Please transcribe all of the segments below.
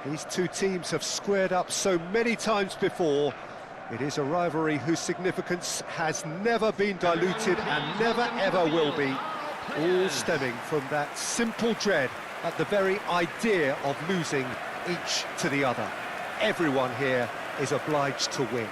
These two teams have squared up so many times before. It is a rivalry whose significance has never been diluted and never ever will be, all stemming from that simple dread at the very idea of losing each to the other. Everyone here is obliged to win.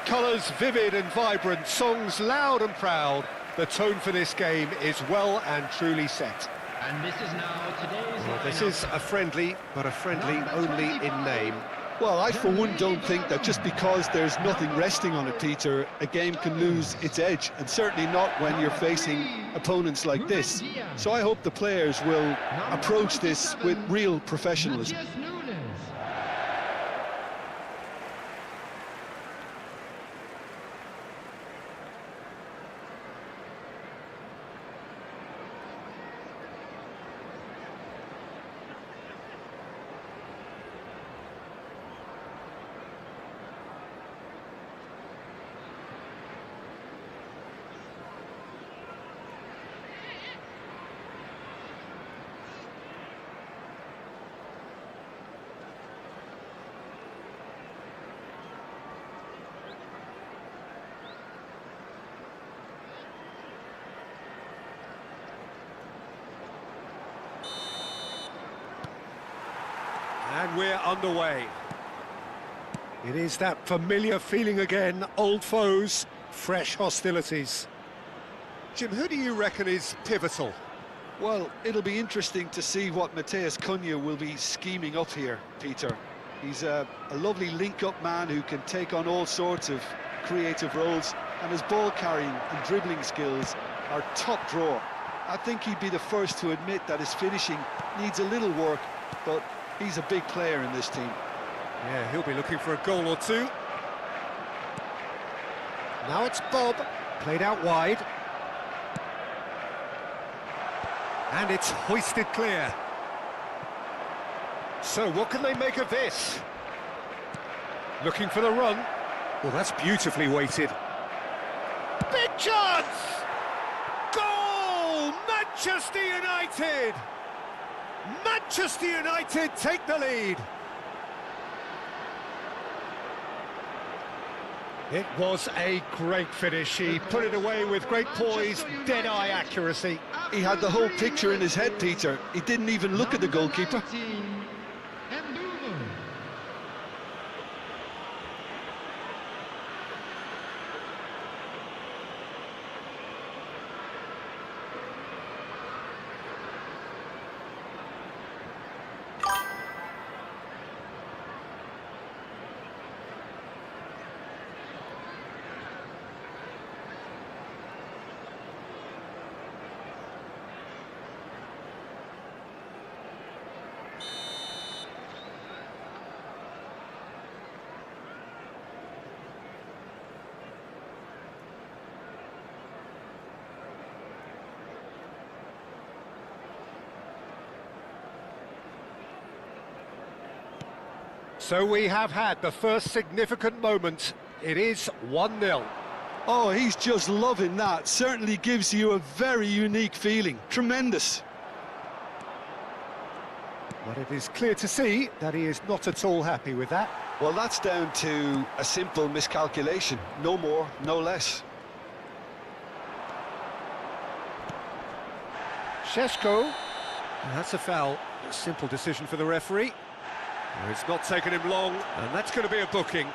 Colours vivid and vibrant, songs loud and proud. The tone for this game is well and truly set. And this is now today's Well, this is a friendly, but a friendly only in name. Well, I for one don't think that just because there's nothing resting on it, Peter, a game can lose its edge, and certainly not when you're facing opponents like this. So I hope the players will approach this with real professionalism. And we're underway. It is that familiar feeling again, old foes, fresh hostilities. Jim, who do you reckon is pivotal? Well, it'll be interesting to see what Matheus Cunha will be scheming up here, Peter. He's a lovely link-up man who can take on all sorts of creative roles, and his ball-carrying and dribbling skills are top drawer. I think he'd be the first to admit that his finishing needs a little work, but he's a big player in this team. Yeah, he'll be looking for a goal or two. Now it's Bob, played out wide. And it's hoisted clear. So what can they make of this? Looking for the run. Well, that's beautifully weighted. Big chance! Goal! Manchester United! Manchester United take the lead. It was a great finish. He put it away with great poise, dead-eye accuracy. He had the whole picture in his head, Peter. He didn't even look at the goalkeeper. So we have had the first significant moment. It is 1-0. Oh, he's just loving that. Certainly gives you a very unique feeling. Tremendous. But it is clear to see that he is not at all happy with that. Well, that's down to a simple miscalculation. No more, no less. Šeško. That's a foul. A simple decision for the referee. It's not taken him long, and that's going to be a booking.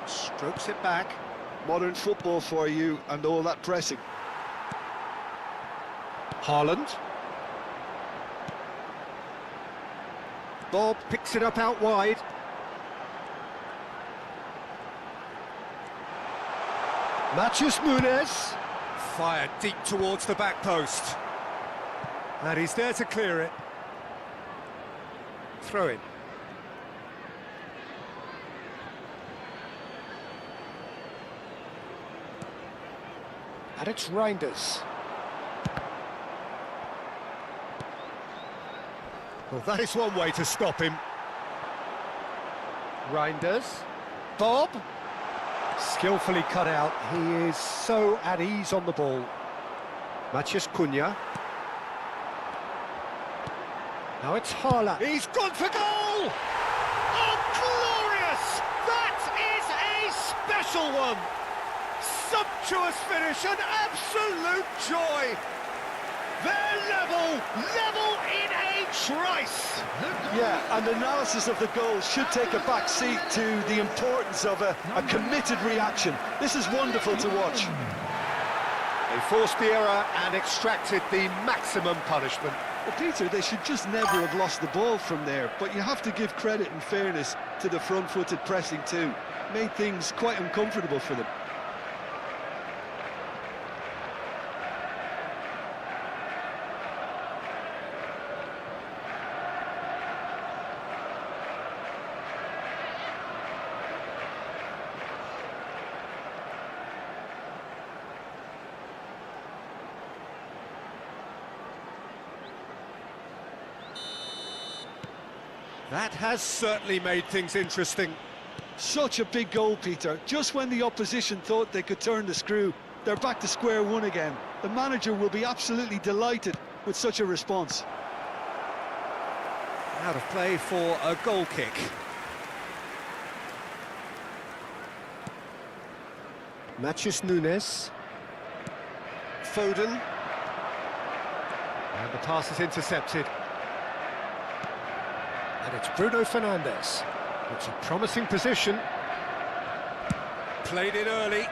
Strokes it back. Modern football for you and all that pressing. Haaland. Bob picks it up out wide. Matheus Nunes. Fired deep towards the back post. And he's there to clear it. Throw in. And it's Reinders. Well, that is one way to stop him. Reinders. Bob. Skillfully cut out. He is so at ease on the ball. Matheus Cunha. Now it's Haaland. He's gone for goal! Oh, glorious! That is a special one! Sumptuous finish, an absolute joy! They're level in a trice! Yeah, and analysis of the goal should take a back seat to the importance of a committed reaction. This is wonderful to watch. They forced the error and extracted the maximum punishment. Well, Peter, they should just never have lost the ball from there, but you have to give credit and fairness to the front-footed pressing too. Made things quite uncomfortable for them. That has certainly made things interesting. Such a big goal, Peter. Just when the opposition thought they could turn the screw, they're back to square one again. The manager will be absolutely delighted with such a response. Out of play for a goal kick. Matheus Nunes. Foden. And the pass is intercepted. And it's Bruno Fernandes. It's a promising position. Played it early.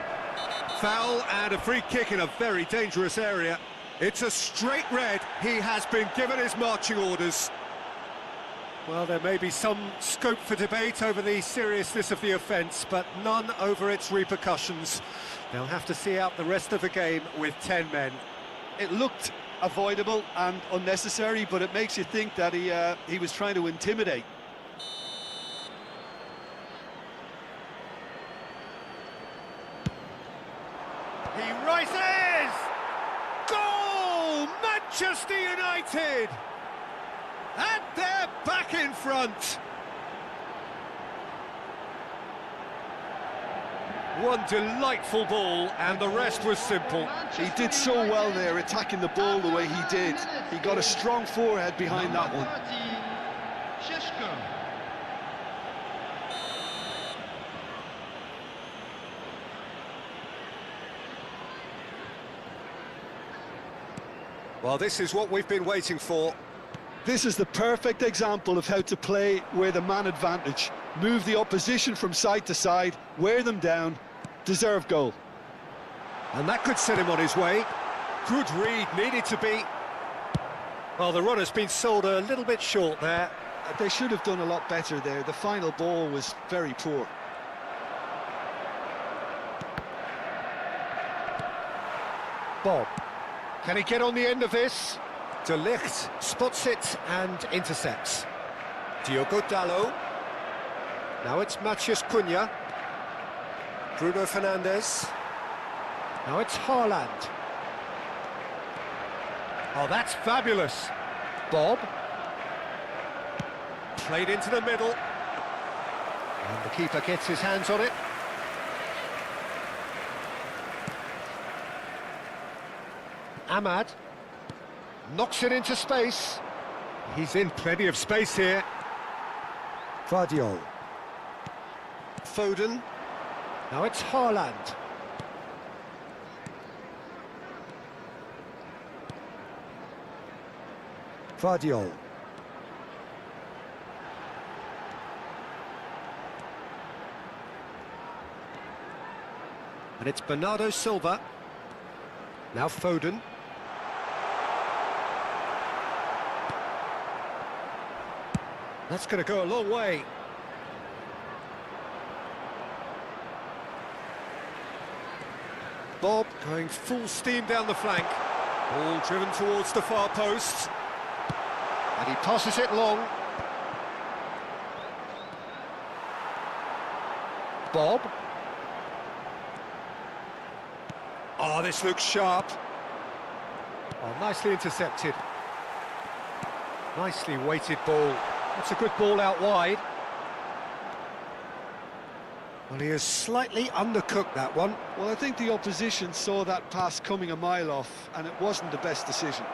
Foul and a free kick in a very dangerous area. It's a straight red. He has been given his marching orders. Well, there may be some scope for debate over the seriousness of the offence, but none over its repercussions. They'll have to see out the rest of the game with 10 men. It looked avoidable and unnecessary, but it makes you think that he was trying to intimidate. He rises! Goal! Manchester United! And they're back in front! One delightful ball, and the rest was simple. He did so well there, attacking the ball the way he did. He got a strong forehead behind that one. Well, this is what we've been waiting for. This is the perfect example of how to play with a man advantage. Move the opposition from side to side, wear them down, deserve goal. And that could set him on his way. Good read, needed to be. Well, the run has been sold a little bit short there. They should have done a lot better there. The final ball was very poor. Bob. Can he get on the end of this? De Ligt spots it and intercepts. Diogo Dalot. Now it's Matheus Cunha. Bruno Fernandes. Now it's Haaland. Oh, that's fabulous. Bob. Played into the middle. And the keeper gets his hands on it. Ahmad. Knocks it into space. He's in plenty of space here. Vardiol. Foden. Now it's Haaland. Vardiol. And it's Bernardo Silva. Now Foden. That's going to go a long way. Bob going full steam down the flank. Ball driven towards the far post. And he passes it long. Bob. Oh, this looks sharp. Oh, nicely intercepted. Nicely weighted ball. That's a good ball out wide. Well, he has slightly undercooked that one. Well, I think the opposition saw that pass coming a mile off, and it wasn't the best decision.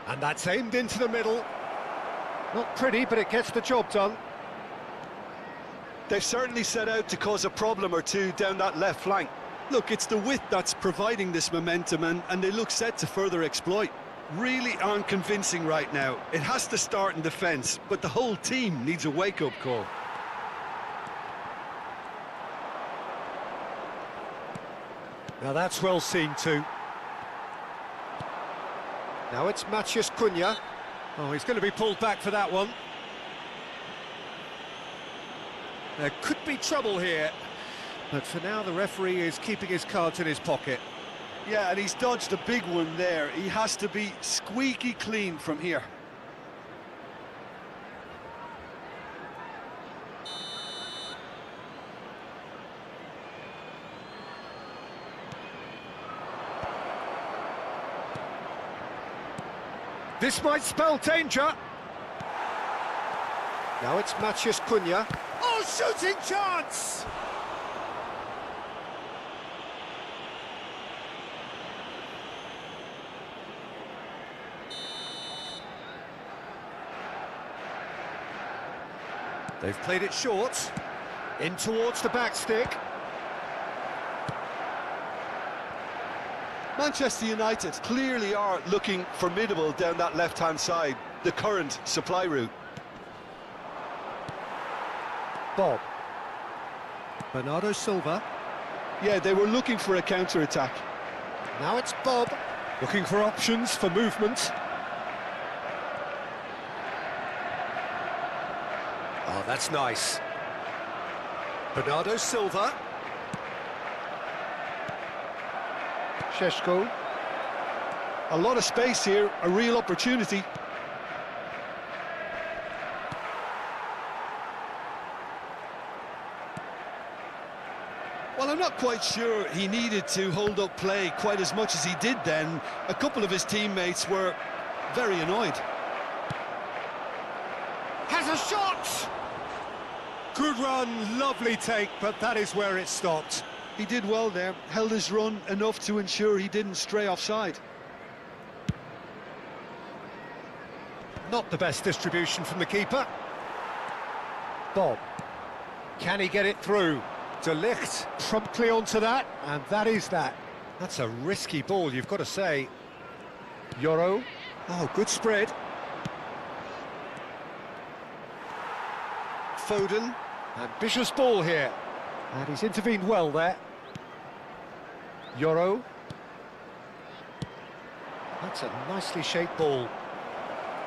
And that's aimed into the middle. Not pretty, but it gets the job done. They've certainly set out to cause a problem or two down that left flank. Look, it's the width that's providing this momentum, and they look set to further exploit. Really aren't convincing right now. It has to start in defence, but the whole team needs a wake-up call. Now that's well seen too. Now it's Matheus Cunha. Oh, he's going to be pulled back for that one. There could be trouble here, but for now the referee is keeping his cards in his pocket. Yeah, and he's dodged a big one there. He has to be squeaky clean from here. This might spell danger. Now it's Matheus Cunha. Oh, shooting chance! They've played it short, in towards the back stick. Manchester United clearly are looking formidable down that left-hand side, the current supply route. Bob. Bernardo Silva. Yeah, they were looking for a counter-attack. Now it's Bob, looking for options for movement. Oh, that's nice. Bernardo Silva. Šeško. A lot of space here, a real opportunity. Well, I'm not quite sure he needed to hold up play quite as much as he did then. A couple of his teammates were very annoyed. Has a shot! Good run, lovely take, but that is where it stopped. He did well there, held his run enough to ensure he didn't stray offside. Not the best distribution from the keeper. Bob. Can he get it through? De Ligt promptly onto that, and that is that. That's a risky ball, you've got to say. Yoro. Oh, good spread. Foden. Ambitious ball here. And he's intervened well there. Yoro. That's a nicely shaped ball.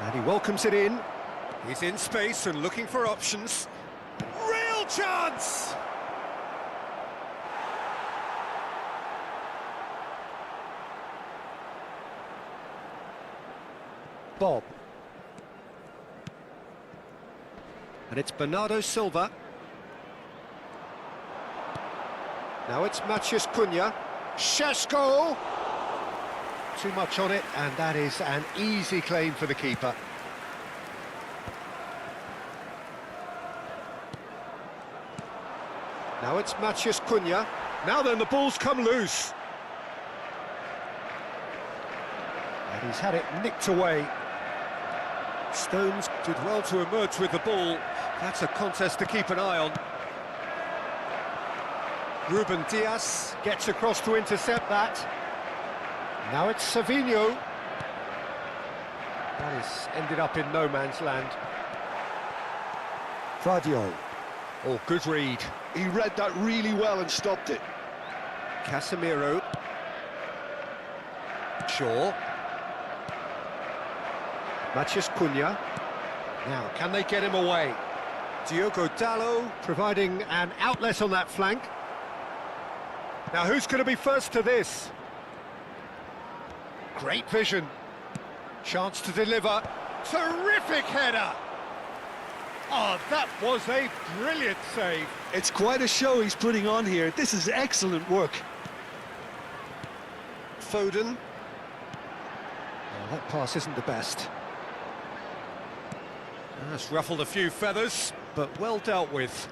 And he welcomes it in. He's in space and looking for options. Real chance! Bob. And it's Bernardo Silva. Now it's Matheus Cunha. Šeško! Too much on it, and that is an easy claim for the keeper. Now it's Matheus Cunha. Now then, the ball's come loose. And he's had it nicked away. Stones did well to emerge with the ball. That's a contest to keep an eye on. Ruben Dias gets across to intercept that. Now it's Savinho. That has ended up in no man's land. Gvardiol. Oh, good read. He read that really well and stopped it. Casemiro. Shaw. Matheus Cunha. Now, can they get him away? Diogo Dalot providing an outlet on that flank. Now, who's going to be first to this? Great vision. Chance to deliver. Terrific header! Oh, that was a brilliant save. It's quite a show he's putting on here. This is excellent work. Foden. Well, that pass isn't the best. That's ruffled a few feathers, but well dealt with.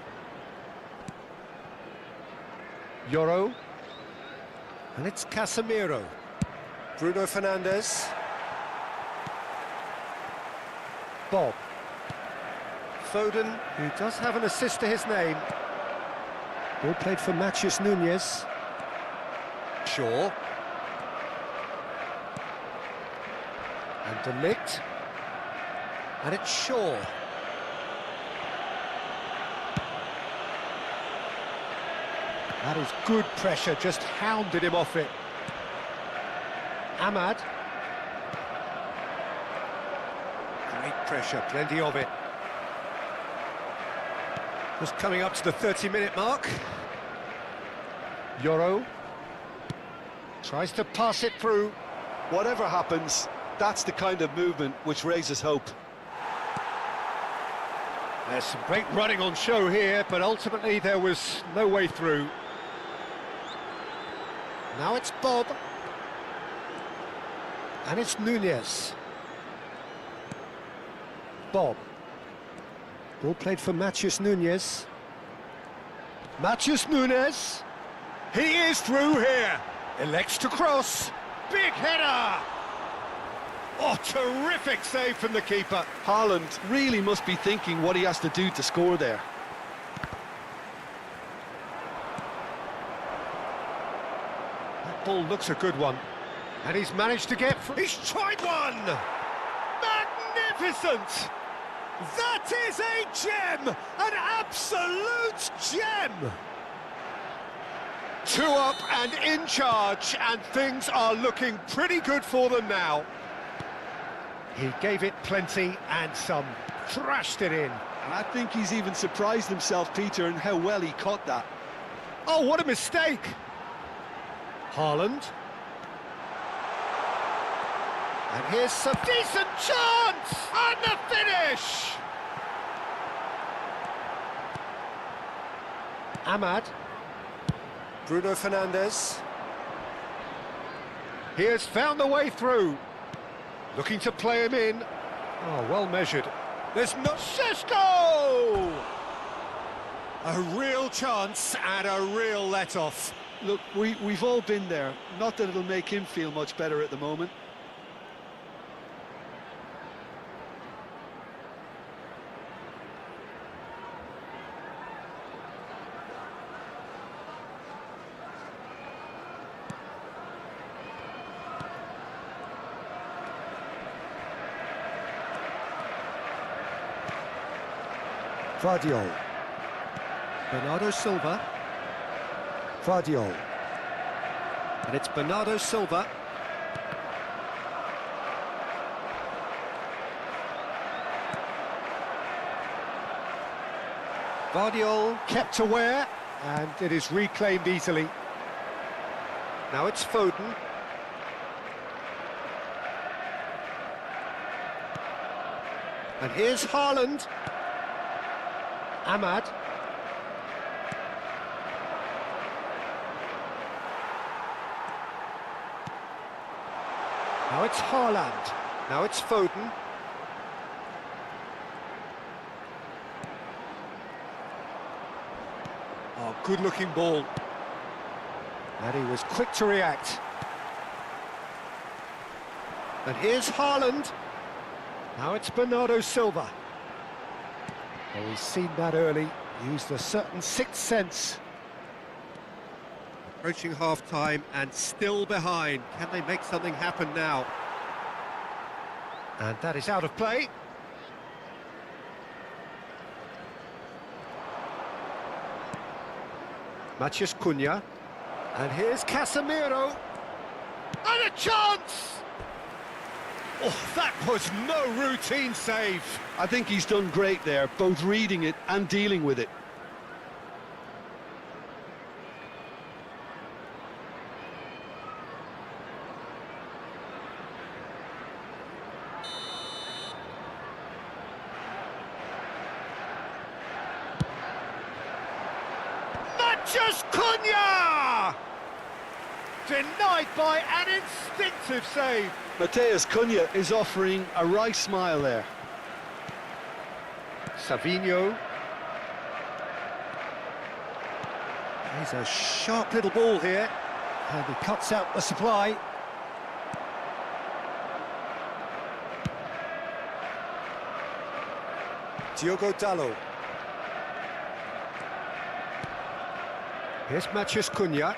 Yoro. And it's Casemiro. Bruno Fernandes. Bob. Foden, who does have an assist to his name. Ball played for Matheus Nunes. Shaw. And De Ligt. And it's Shaw. That is good pressure, just hounded him off it. Ahmad. Great pressure, plenty of it. Just coming up to the 30-minute mark. Yoro. Tries to pass it through. Whatever happens, that's the kind of movement which raises hope. There's some great running on show here, but ultimately there was no way through. Now it's Bob. And it's Nunes. Bob. Ball played for Matheus Nunes. Matheus Nunes. He is through here. Elects to cross. Big header. Oh, terrific save from the keeper. Haaland really must be thinking what he has to do to score there. That ball looks a good one. And he's managed to get through. He's tried one! Magnificent! That is a gem! An absolute gem! 2 up and in charge, and things are looking pretty good for them now. He gave it plenty and some, thrashed it in. And I think he's even surprised himself, Peter, in how well he caught that. Oh, what a mistake! Haaland. And here's some decent chance! And the finish! Ahmad. Bruno Fernandes. He has found the way through. Looking to play him in. Oh, well measured. There's no... Šeško! A real chance and a real let-off. Look, we've all been there. Not that it'll make him feel much better at the moment. Vardiol. Bernardo Silva. Vardiol. And it's Bernardo Silva. Vardiol kept aware, and it is reclaimed easily. Now it's Foden. And here's Haaland. Ahmad. Now it's Haaland. Now it's Foden. Oh, good-looking ball. And he was quick to react. And here's Haaland. Now it's Bernardo Silva. Well, he's seen that early, used a certain sixth sense. Approaching half-time and still behind. Can they make something happen now? And that is out of play. Matheus Cunha. And here's Casemiro. And a chance! Oh, that was no routine save. I think he's done great there, both reading it and dealing with it. Matheus Cunha! Denied by an instinctive save. Matheus Cunha is offering a wry smile there. Savinho. He's a sharp little ball here, and he cuts out the supply. Diogo Dalot. Here's Matheus Cunha.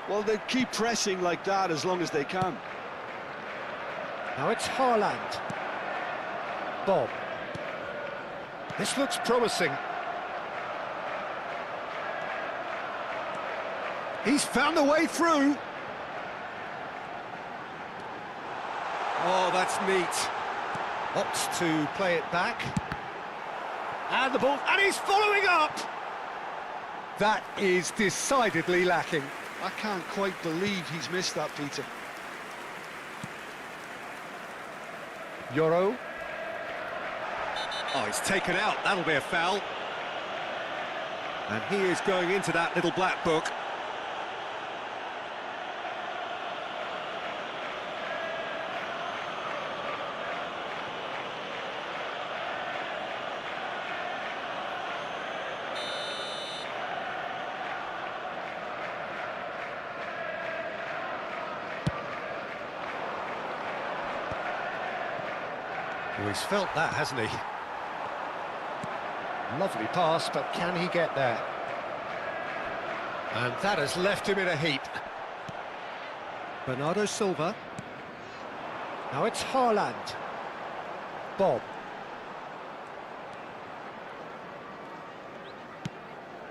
Well, they keep pressing like that as long as they can. Now it's Haaland. Bob. This looks promising. He's found a way through. Oh, that's neat. Opts to play it back. And the ball, and he's following up! That is decidedly lacking. I can't quite believe he's missed that, Peter. Yoro. Oh, he's taken out, that'll be a foul. And he is going into that little black book. Oh, he's felt that, hasn't he? Lovely pass, but can he get there? And that has left him in a heap. Bernardo Silva. Now it's Haaland. Bob.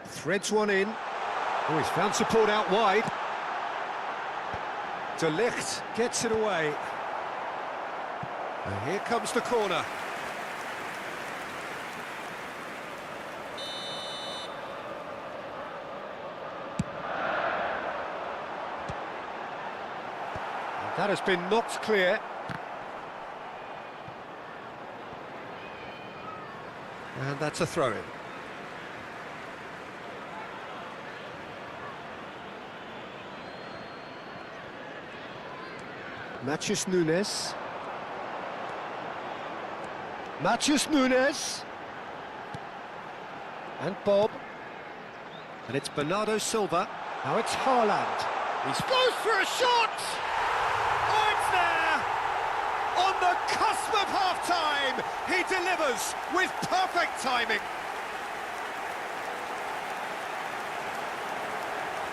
Threads one in. Oh, he's found support out wide. De Ligt gets it away. And here comes the corner. And that has been knocked clear. And that's a throw-in. Matheus Nunes. Matheus Nunes. And Bob. And it's Bernardo Silva. Now it's Haaland. He goes for a shot! Oh, it's there! On the cusp of half-time, he delivers with perfect timing.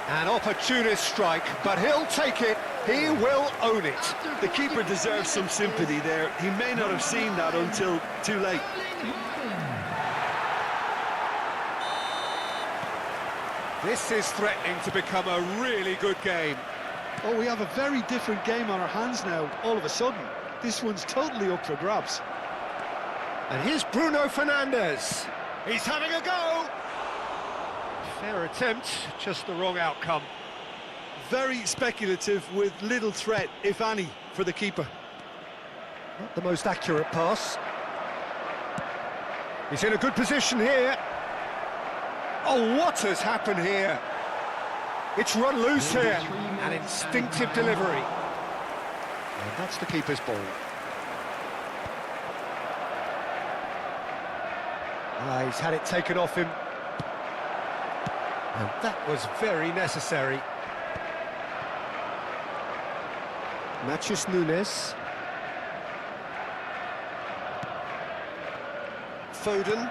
An opportunist strike, but he'll take it. He will own it. The keeper deserves some sympathy there. He may not have seen that until too late. This is threatening to become a really good game. Oh, we have a very different game on our hands now, all of a sudden. This one's totally up for grabs. And here's Bruno Fernandes. He's having a go. Fair attempt, just the wrong outcome. Very speculative with little threat, if any, for the keeper. Not the most accurate pass. He's in a good position here. Oh, what has happened here? It's run loose here. An instinctive delivery. And that's the keeper's ball. Ah, he's had it taken off him. And that was very necessary. Matheus Nunes. Foden.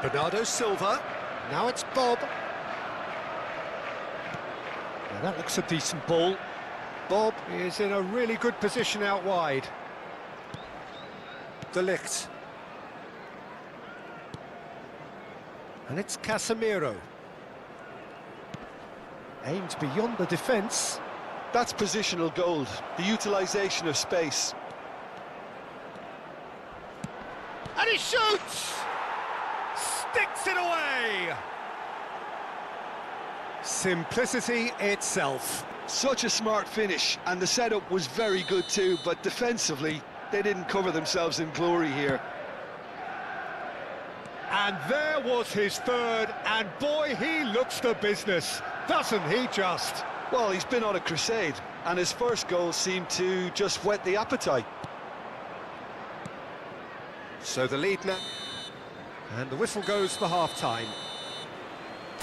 Bernardo Silva. Now it's Bob. Now that looks a decent ball. Bob is in a really good position out wide. De Ligt. And it's Casemiro. Aimed beyond the defence. That's positional gold, the utilisation of space. And he shoots! Sticks it away! Simplicity itself. Such a smart finish, and the setup was very good too, but defensively, they didn't cover themselves in glory here. And there was his third, and boy, he looks the business, doesn't he just? Well, he's been on a crusade, and his first goal seemed to just whet the appetite. So the lead now, and the whistle goes for half-time.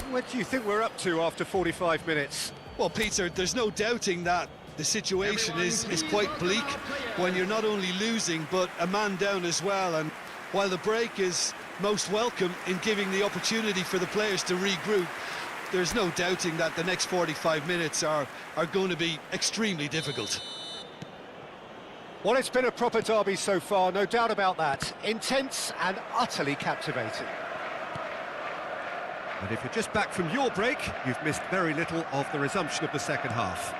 What do you think we're up to after 45 minutes? Well, Peter, there's no doubting that the situation is quite bleak when you're not only losing, but a man down as well. And while the break is most welcome in giving the opportunity for the players to regroup, there's no doubting that the next 45 minutes are going to be extremely difficult. Well, it's been a proper derby so far, no doubt about that. Intense and utterly captivating. And if you're just back from your break, you've missed very little of the resumption of the second half.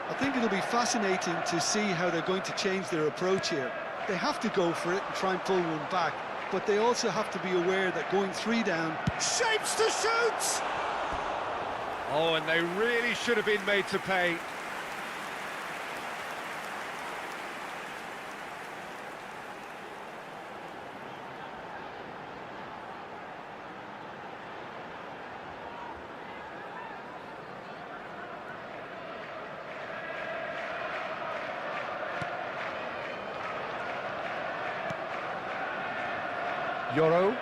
I think it'll be fascinating to see how they're going to change their approach here. They have to go for it and try and pull one back, but they also have to be aware that going 3 down... Shapes to shoot! Oh, and they really should have been made to pay. Yoro,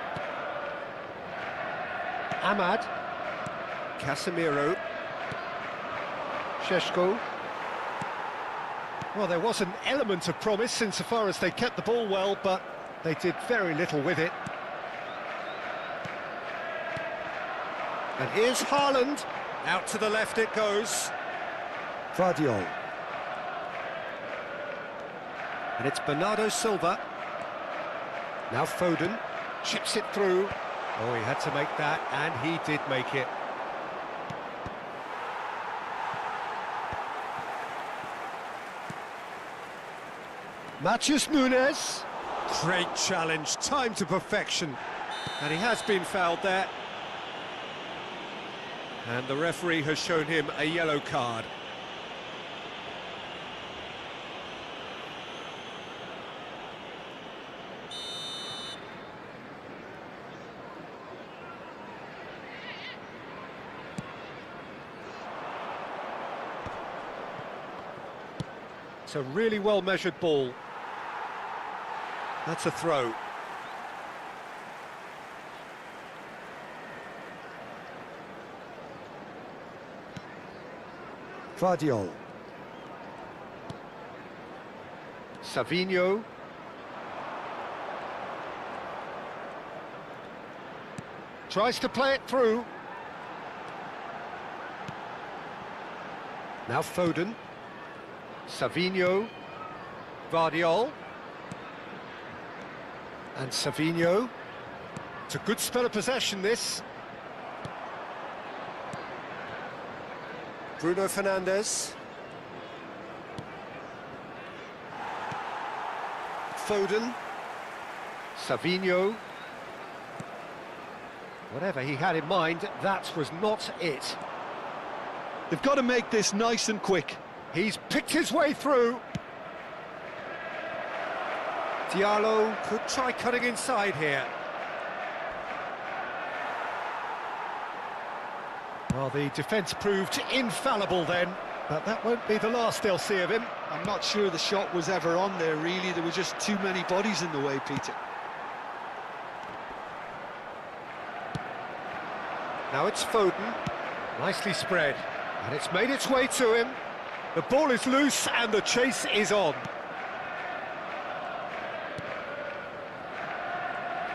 Ahmad, Casemiro, Šeško. Well, there was an element of promise insofar as they kept the ball well, but they did very little with it. And here's Haaland. Out to the left it goes. Vardiol. And it's Bernardo Silva. Now Foden. Chips it through. Oh, he had to make that, and he did make it. Matheus Nunes. Great challenge, time to perfection. And he has been fouled there. And the referee has shown him a yellow card. It's a really well-measured ball. That's a throw. Vardiol. Savinho. Tries to play it through. Now Foden. Savinho, Vardiol, and Savinho. It's a good spell of possession, this. Bruno Fernandes. Foden. Savinho. Whatever he had in mind, that was not it. They've got to make this nice and quick. He's picked his way through. Diallo could try cutting inside here. Well, the defence proved infallible then, but that won't be the last they'll see of him. I'm not sure the shot was ever on there, really. There were just too many bodies in the way, Peter. Now it's Foden. Nicely spread. And it's made its way to him. The ball is loose and the chase is on.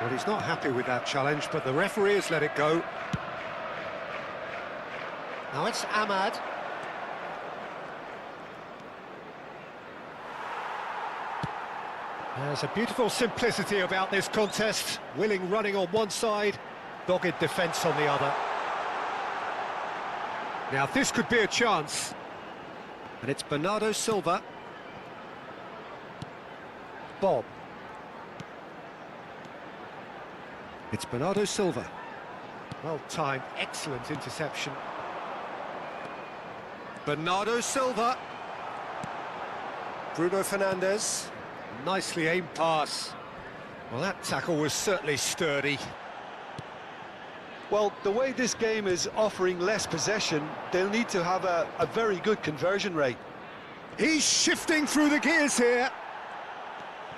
Well, he's not happy with that challenge, but the referee has let it go. Now it's Ahmad. There's a beautiful simplicity about this contest. Willing running on one side, dogged defence on the other. Now this could be a chance. And it's Bernardo Silva. Bob. It's Bernardo Silva. Well timed, excellent interception. Bernardo Silva. Bruno Fernandes. Nicely aimed pass. Well, that tackle was certainly sturdy. Well, the way this game is offering less possession, they'll need to have a very good conversion rate. He's shifting through the gears here.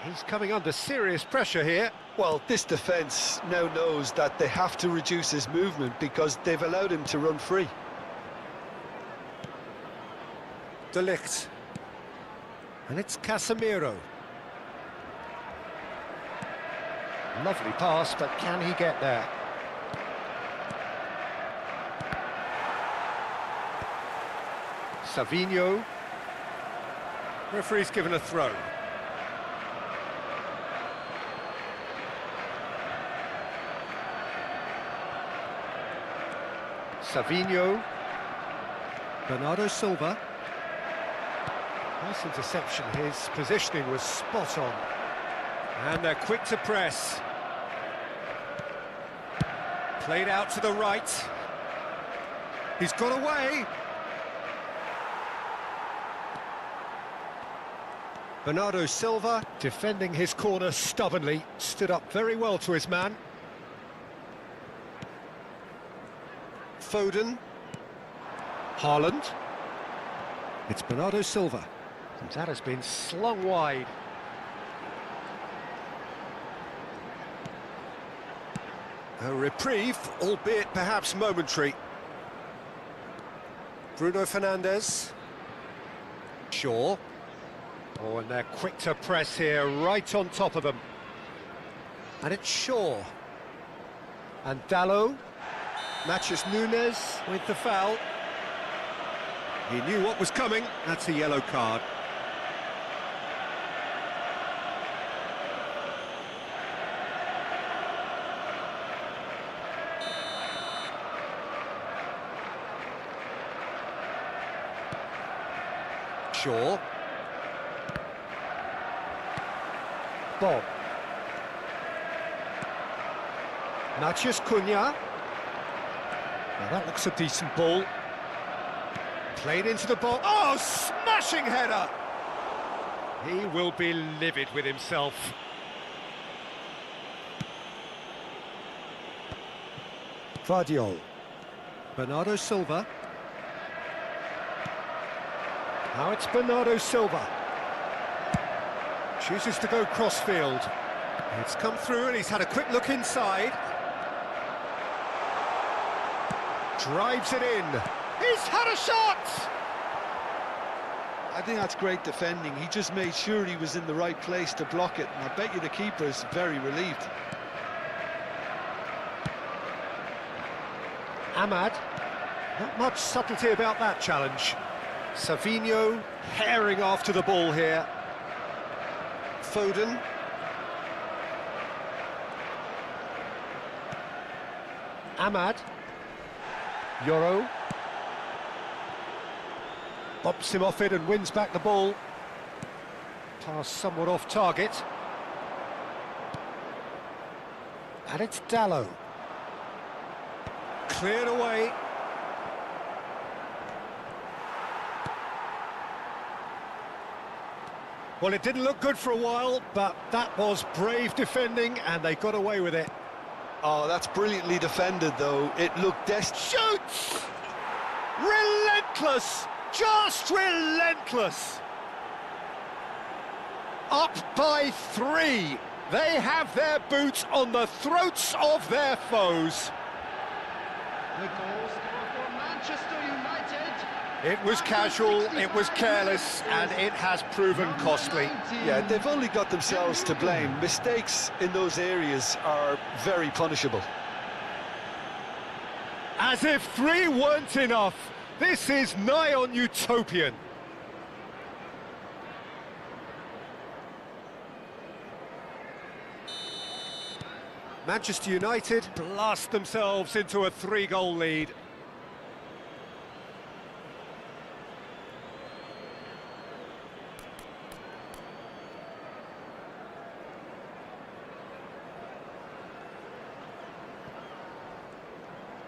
He's coming under serious pressure here. Well, this defence now knows that they have to reduce his movement because they've allowed him to run free. De Ligt. And it's Casemiro. Lovely pass, but can he get there? Savinho. Referee's given a throw. Savinho. Bernardo Silva. Nice interception, his positioning was spot on. And they're quick to press. Played out to the right. He's got away. Bernardo Silva, defending his corner stubbornly, stood up very well to his man. Foden. Haaland. It's Bernardo Silva. And that has been slung wide. A reprieve, albeit perhaps momentary. Bruno Fernandes. Shaw. Oh, and they're quick to press here, right on top of them. And it's Shaw. And Dalot. Matches Nunes with the foul. He knew what was coming. That's a yellow card. Shaw. Bob. Matheus Cunha. Now that looks a decent ball. Played into the ball. Oh, smashing header! He will be livid with himself. Vardiol. Bernardo Silva. Now it's Bernardo Silva. Chooses to go crossfield. It's come through and he's had a quick look inside. Drives it in. He's had a shot! I think that's great defending. He just made sure he was in the right place to block it, and I bet you the keeper is very relieved. Ahmad. Not much subtlety about that challenge. Savinho herring after the ball here. Foden. Ahmad. Yoro. Bumps him off it and wins back the ball. Pass somewhat off target. And it's Dalot. Cleared away. Well, it didn't look good for a while, but that was brave defending, and they got away with it. Oh, that's brilliantly defended, though. It looked Shoots! Relentless! Just relentless! Up by 3. They have their boots on the throats of their foes. The goal scorer for Manchester United. It was casual, it was careless, and it has proven costly. Yeah, they've only got themselves to blame. Mistakes in those areas are very punishable. As if 3 weren't enough, this is nigh on utopian. Manchester United blast themselves into a 3-goal lead.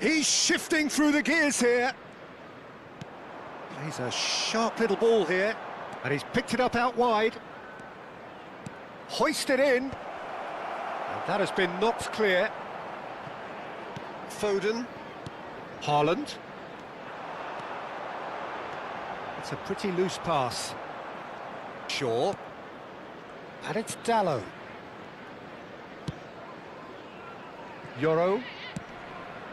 He's shifting through the gears here. Plays a sharp little ball here, and he's picked it up out wide. Hoisted in. And that has been knocked clear. Foden. Haaland. It's a pretty loose pass. Shaw. And it's Dalot. Yoro.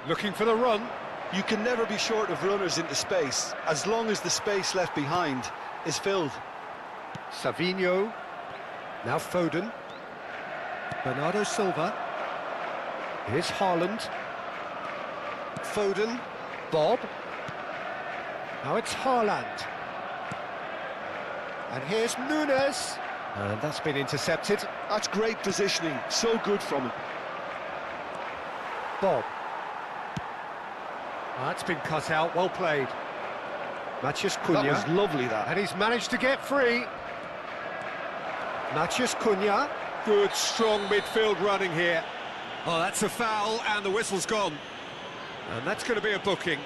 Looking for the run. You can never be short of runners into space, as long as the space left behind is filled. Savinho. Now Foden. Bernardo Silva. Here's Haaland. Foden. Bob. Now it's Haaland. And here's Nunes. And that's been intercepted. That's great positioning, so good from him. Bob. That's been cut out, well played. Matheus Cunha. That was lovely, that. And he's managed to get free. Matheus Cunha. Good, strong midfield running here. Oh, that's a foul, and the whistle's gone. And that's going to be a booking.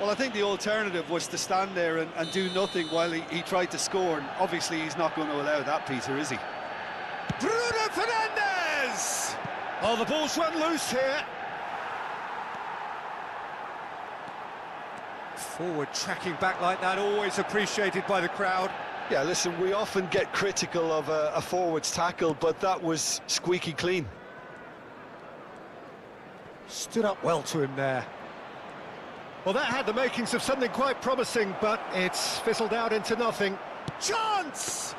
Well, I think the alternative was to stand there and do nothing while he tried to score, and obviously he's not going to allow that, Peter, is he? Bruno Fernandes! Oh, the ball's run loose here. Forward tracking back like that, always appreciated by the crowd. Yeah, listen, we often get critical of a forward's tackle, but that was squeaky clean. Stood up well to him there. Well, that had the makings of something quite promising, but it's fizzled out into nothing. Chance!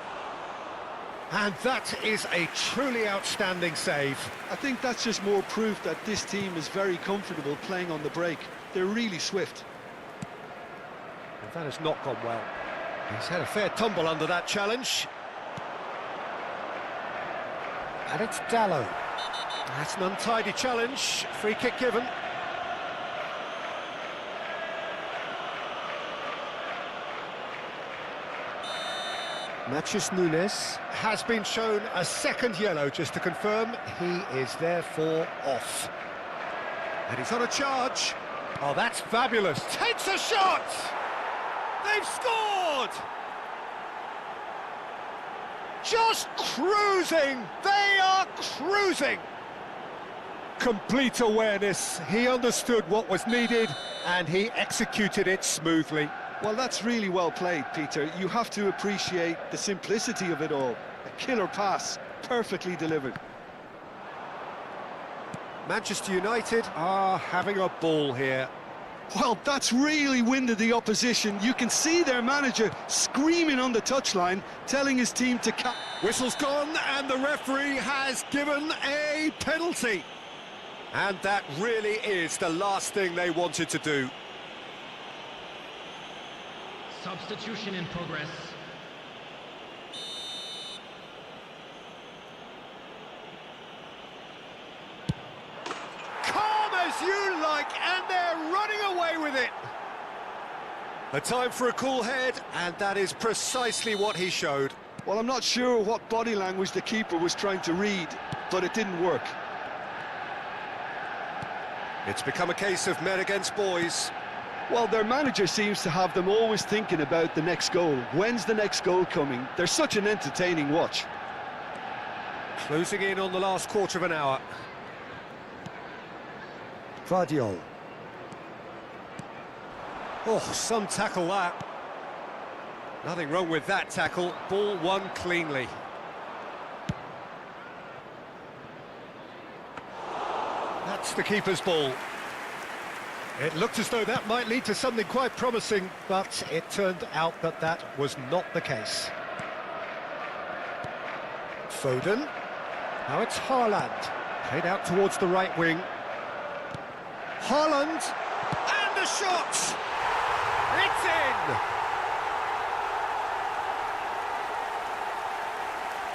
And that is a truly outstanding save. I think that's just more proof that this team is very comfortable playing on the break. They're really swift. And that has not gone well. He's had a fair tumble under that challenge. And it's Dalot. That's an untidy challenge. Free kick given. Matheus Nunes has been shown a second yellow, just to confirm. He is therefore off. And he's on a charge. Oh, that's fabulous. Takes a shot! They've scored! Just cruising! They are cruising! Complete awareness. He understood what was needed and he executed it smoothly. Well, that's really well played, Peter. You have to appreciate the simplicity of it all. A killer pass, perfectly delivered. Manchester United are having a ball here. Well, that's really winded the opposition. You can see their manager screaming on the touchline, telling his team to Whistle's gone and the referee has given a penalty. And that really is the last thing they wanted to do. Substitution in progress. Calm as you like, and they're running away with it. A time for a cool head, and that is precisely what he showed. Well, I'm not sure what body language the keeper was trying to read, but it didn't work. It's become a case of men against boys. Well, their manager seems to have them always thinking about the next goal. When's the next goal coming? They're such an entertaining watch. Closing in on the last quarter of an hour. Vardiol. Oh, some tackle that. Nothing wrong with that tackle. Ball won cleanly. That's the keeper's ball. It looked as though that might lead to something quite promising, but it turned out that that was not the case. Foden. Now it's Haaland. Played out towards the right wing. Haaland. And the shot! It's in!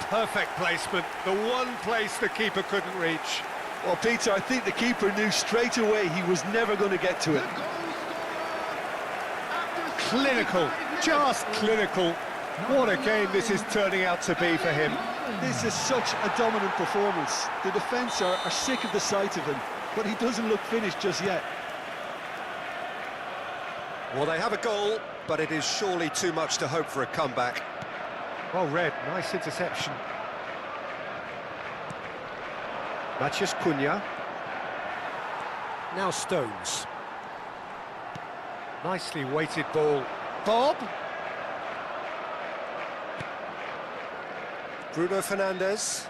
Perfect placement. The one place the keeper couldn't reach. Well, Peter, I think the keeper knew straight away he was never going to get to it. Clinical, just clinical. What a game this is turning out to be for him. This is such a dominant performance. The defence are sick of the sight of him, but he doesn't look finished just yet. Well, they have a goal, but it is surely too much to hope for a comeback. Well read, nice interception. Matheus Cunha. Now Stones. Nicely weighted ball. Bob. Bruno Fernandes.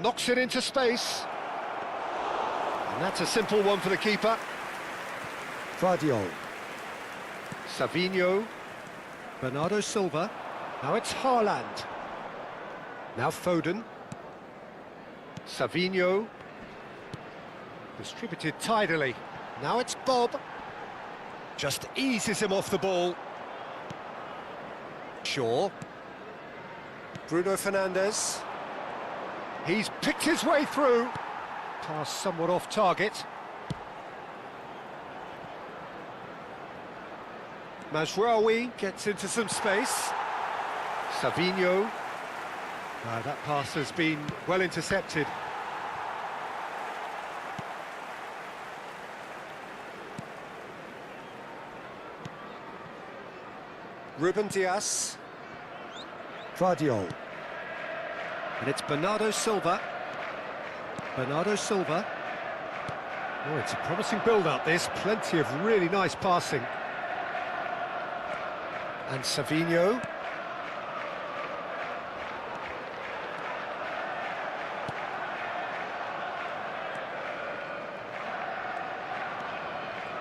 Knocks it into space. And that's a simple one for the keeper. Vardiol. Savinho. Bernardo Silva. Now it's Haaland. Now Foden. Savinho. Distributed tidily. Now it's Bob. Just eases him off the ball. Shaw. Bruno Fernandes. He's picked his way through. Pass somewhat off target. Mazraoui gets into some space. Savinho. That pass has been well intercepted. Ruben Dias. Vardiol. And it's Bernardo Silva. Bernardo Silva. Oh, it's a promising build-up, this. Plenty of really nice passing. And Savinho.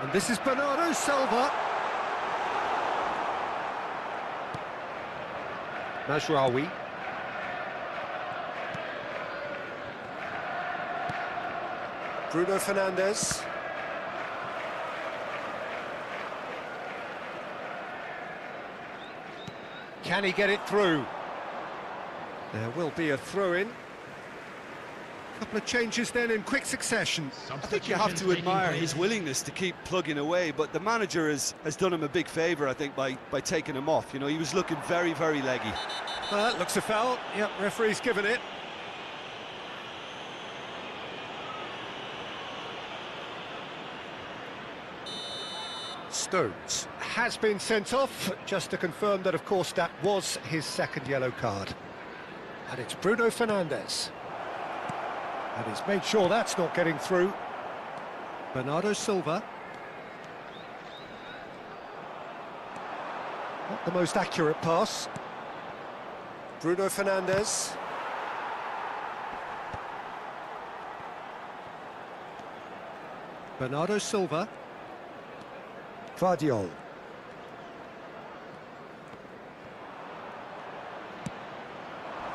And this is Bernardo Silva. Mazraoui. Bruno Fernandes. Can he get it through? There will be a throw-in. Couple of changes then in quick succession. I think you have to admire his willingness to keep plugging away, but the manager has done him a big favour, I think, by taking him off. You know, he was looking very, very leggy. That looks a foul. Yep, referee's given it. Stones has been sent off, just to confirm that, of course, that was his second yellow card. And it's Bruno Fernandes. And he's made sure that's not getting through. Bernardo Silva. Not the most accurate pass. Bruno Fernandes. Bernardo Silva. Vardiol.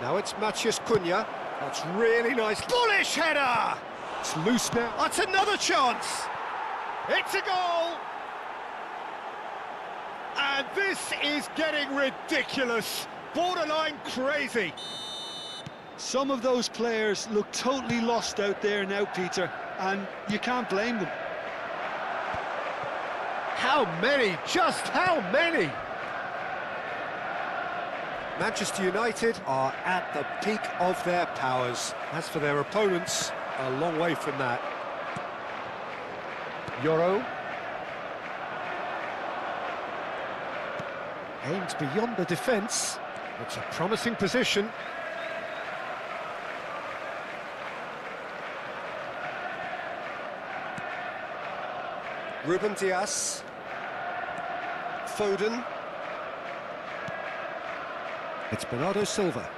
Now it's Matheus Cunha. That's really nice. Bullish header! It's loose now. That's another chance! It's a goal! And this is getting ridiculous. Borderline crazy. Some of those players look totally lost out there now, Peter, and you can't blame them. How many? Just how many? Manchester United are at the peak of their powers. As for their opponents, a long way from that. Yoro. Aimed beyond the defence. It's a promising position. Ruben Dias. Foden. It's Bernardo Silva.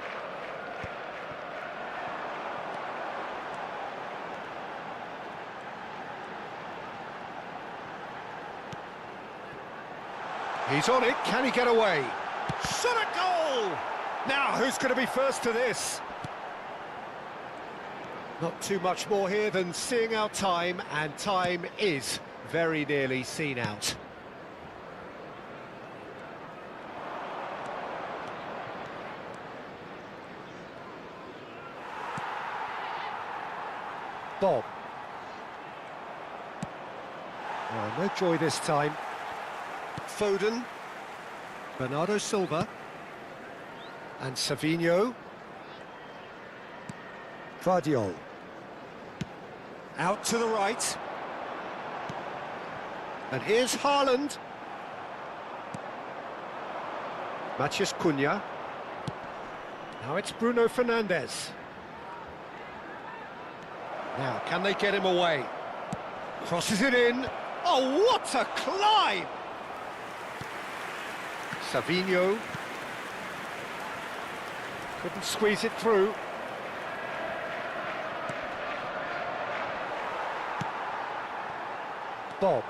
He's on it, can he get away? Shot a goal! Now, who's going to be first to this? Not too much more here than seeing out time, and time is very nearly seen out. Bob. Oh, no joy this time. Foden. Bernardo Silva. And Savinho. Vardiol. Out to the right. And here's Haaland. Matheus Cunha. Now it's Bruno Fernandes. Now, can they get him away? Crosses it in. Oh, what a climb! Savinho. Couldn't squeeze it through. Bob.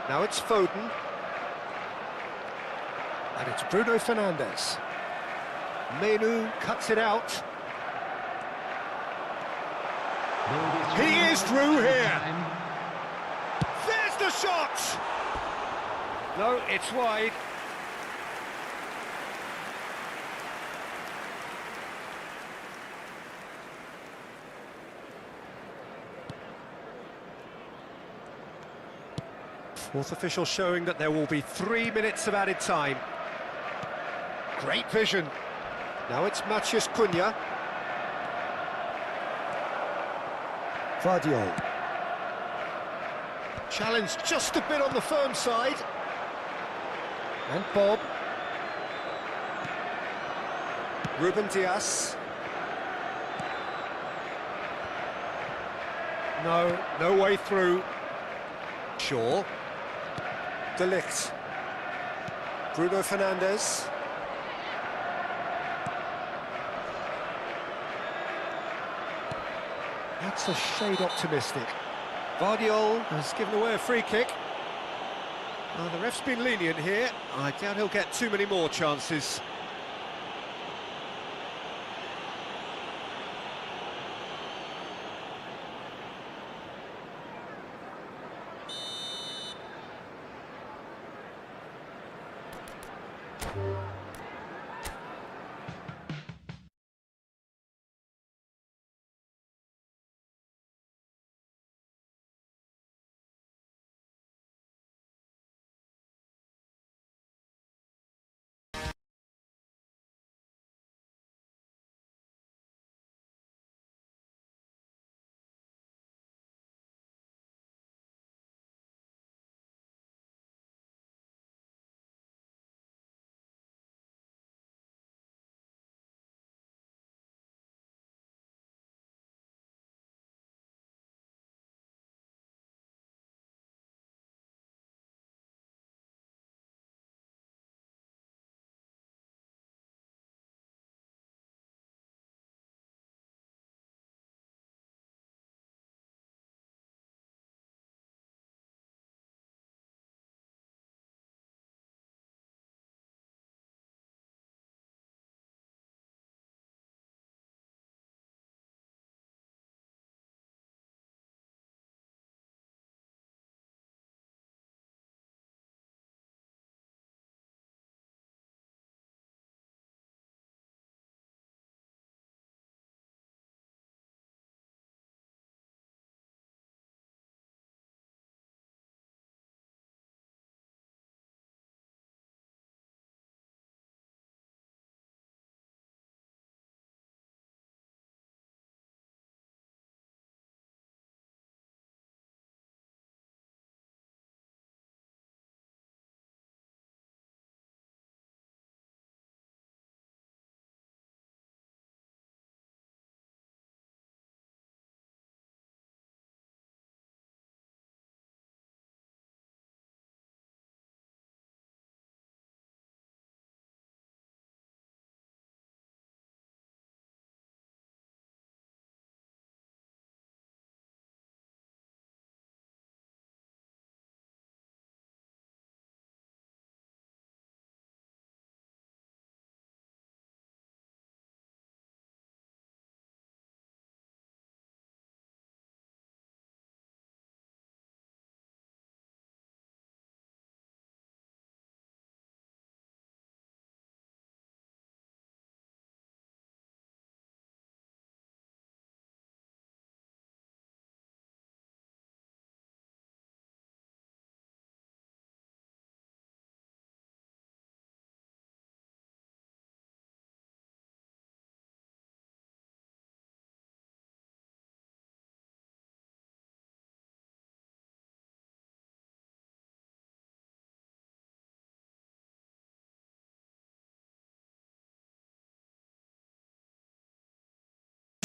Now it's Foden. And it's Bruno Fernandes. Menu cuts it out. He is through here. There's the shot! No, it's wide. Fourth official showing that there will be 3 minutes of added time. Great vision. Now it's Matheus Cunha. Vardiol. Challenge just a bit on the firm side. And Bob. Ruben Dias. No way through. Shaw. De Ligt. Bruno Fernandes. That's a shade optimistic. Vardiol has given away a free kick. Well, the ref's been lenient here. I doubt he'll get too many more chances.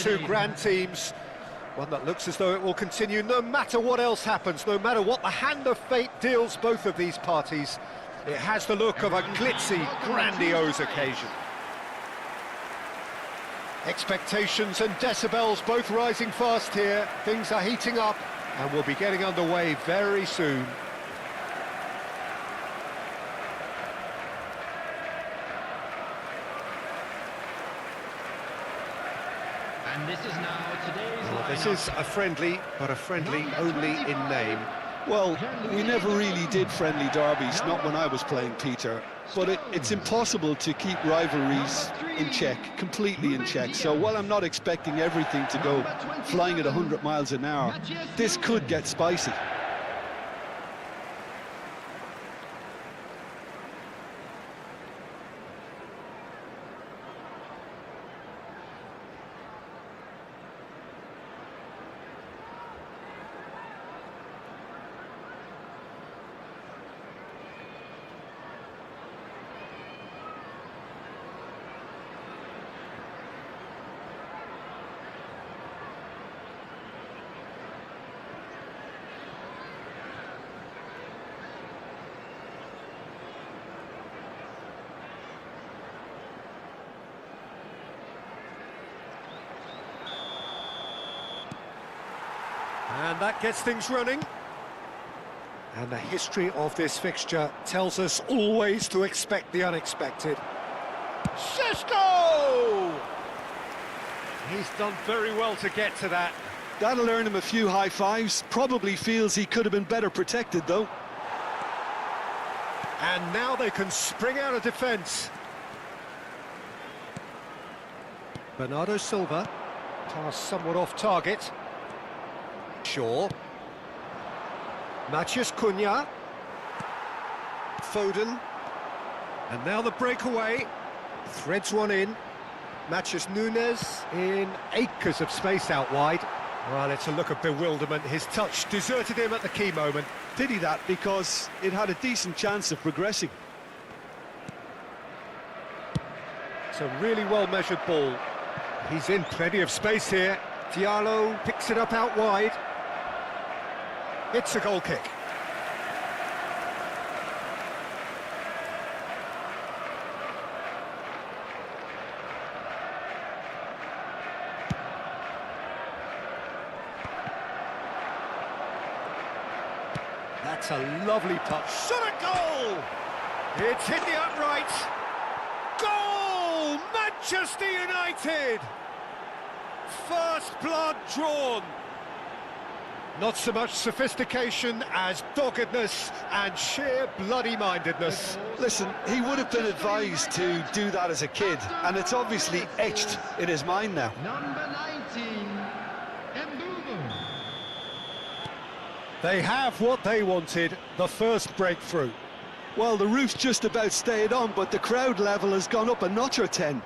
Two grand teams, one that looks as though it will continue no matter what else happens, no matter what the hand of fate deals both of these parties. It has the look of a glitzy, grandiose occasion. Expectations and decibels both rising fast here. Things are heating up and we'll be getting underway very soon. And this is now today's Well, this lineup. is a friendly, but a friendly only in name. Well, we never really did friendly derbies, not when I was playing, Peter. But it's impossible to keep rivalries in check, completely in check. So while I'm not expecting everything to go flying at 100 miles an hour, this could get spicy. And that gets things running. And the history of this fixture tells us always to expect the unexpected. Šeško! He's done very well to get to that. That'll earn him a few high fives. Probably feels he could have been better protected, though. And now they can spring out of defence. Bernardo Silva, pass somewhat off target. Shaw. Matheus Cunha. Foden. And now the breakaway. Threads one in. Matheus Nunes in acres of space out wide. Well, it's a look of bewilderment. His touch deserted him at the key moment. Pity that, because it had a decent chance of progressing. It's a really well-measured ball. He's in plenty of space here. Diallo picks it up out wide. It's a goal kick. That's a lovely touch. Shot at goal! It's hit the upright. Goal! Manchester United! First blood drawn. Not so much sophistication as doggedness and sheer bloody-mindedness. Listen, he would have been advised to do that as a kid, and it's obviously etched in his mind now. Number 19, Mbumo. They have what they wanted, the first breakthrough. Well, the roof's just about stayed on, but the crowd level has gone up a notch or 10.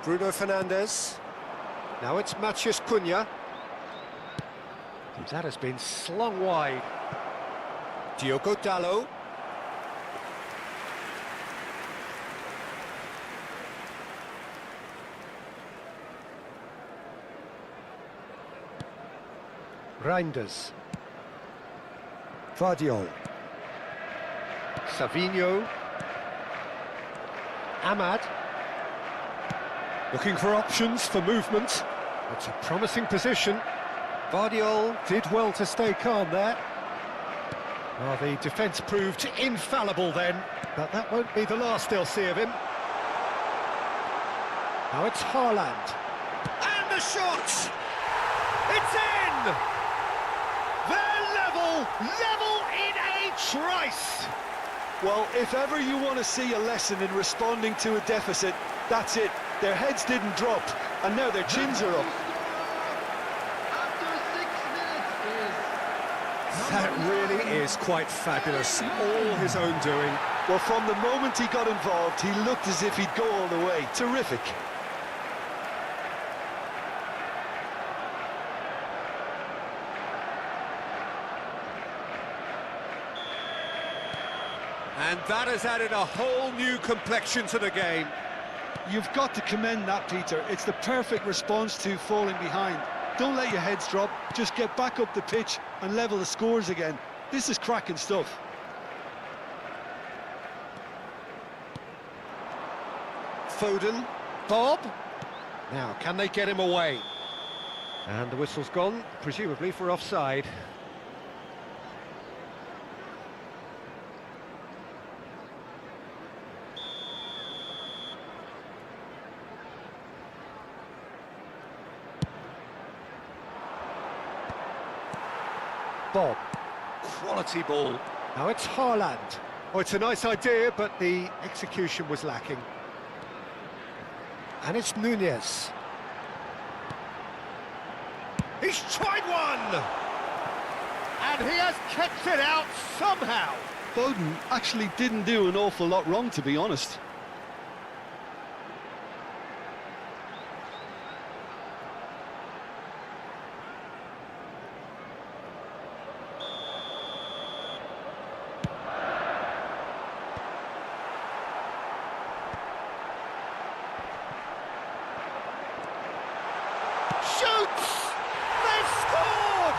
Bruno Fernandes. Now it's Matheus Cunha. That has been slung wide. Diogo Dalot. Reinders. Vardiol. Savinho. Ahmad. Looking for options for movement. It's a promising position. Vardiol did well to stay calm there. Well, the defence proved infallible then, but that won't be the last they'll see of him. Now it's Haaland. And the shot! It's in! They're level in a trice! Well, if ever you want to see a lesson in responding to a deficit, that's it. Their heads didn't drop, and now their chins are up. After 6 minutes is That really is quite fabulous. All his own doing. Well, from the moment he got involved, he looked as if he'd go all the way. Terrific. And that has added a whole new complexion to the game. You've got to commend that, Peter. It's the perfect response to falling behind. Don't let your heads drop, just get back up the pitch and level the scores again. This is cracking stuff. Foden, Bob. Now, can they get him away? And the whistle's gone, presumably for offside. Bob. Quality ball. Now it's Haaland. Oh, it's a nice idea, but the execution was lacking. And it's Nunez. He's tried one! And he has kept it out somehow. Foden actually didn't do an awful lot wrong, to be honest. Shoots! They've scored!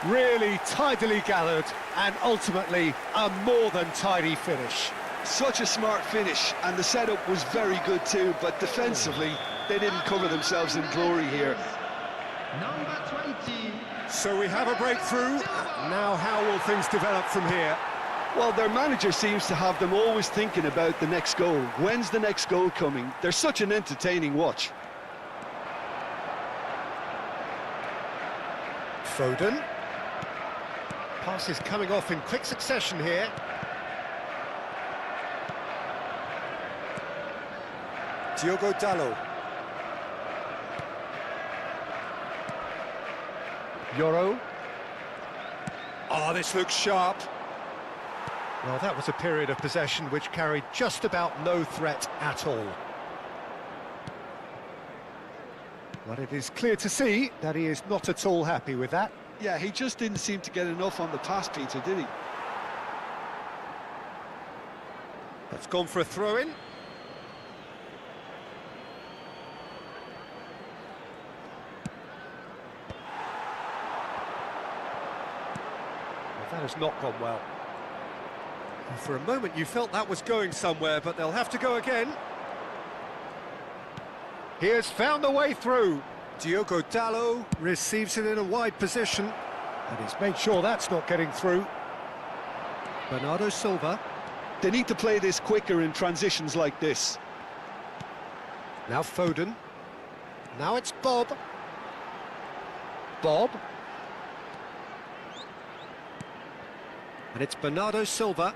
Really tidily gathered and ultimately a more than tidy finish. Such a smart finish, and the setup was very good too, but defensively they didn't cover themselves in glory here. Number 20. So we have a breakthrough. Now how will things develop from here? Well, their manager seems to have them always thinking about the next goal. When's the next goal coming? They're such an entertaining watch. Foden. Passes coming off in quick succession here. Diogo Dalot. Yoro. Oh, this looks sharp. Well, that was a period of possession which carried just about no threat at all. But it is clear to see that he is not at all happy with that. Yeah, he just didn't seem to get enough on the pass, Peter, did he? That's gone for a throw-in. Well, that has not gone well. And for a moment you felt that was going somewhere, but they'll have to go again. He has found the way through. Diogo Dalot receives it in a wide position, and he's made sure that's not getting through. Bernardo Silva. They need to play this quicker in transitions like this. Now Foden. Now it's Bob. Bob. And it's Bernardo Silva.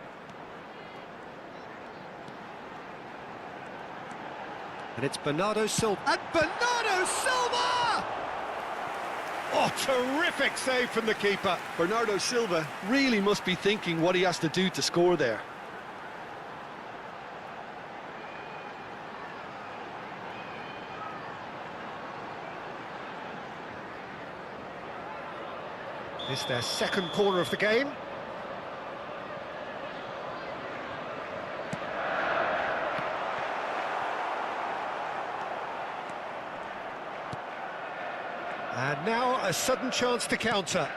And it's Bernardo Silva. And Bernardo Silva! Oh, terrific save from the keeper. Bernardo Silva really must be thinking what he has to do to score there. It's their second corner of the game. And now a sudden chance to counter.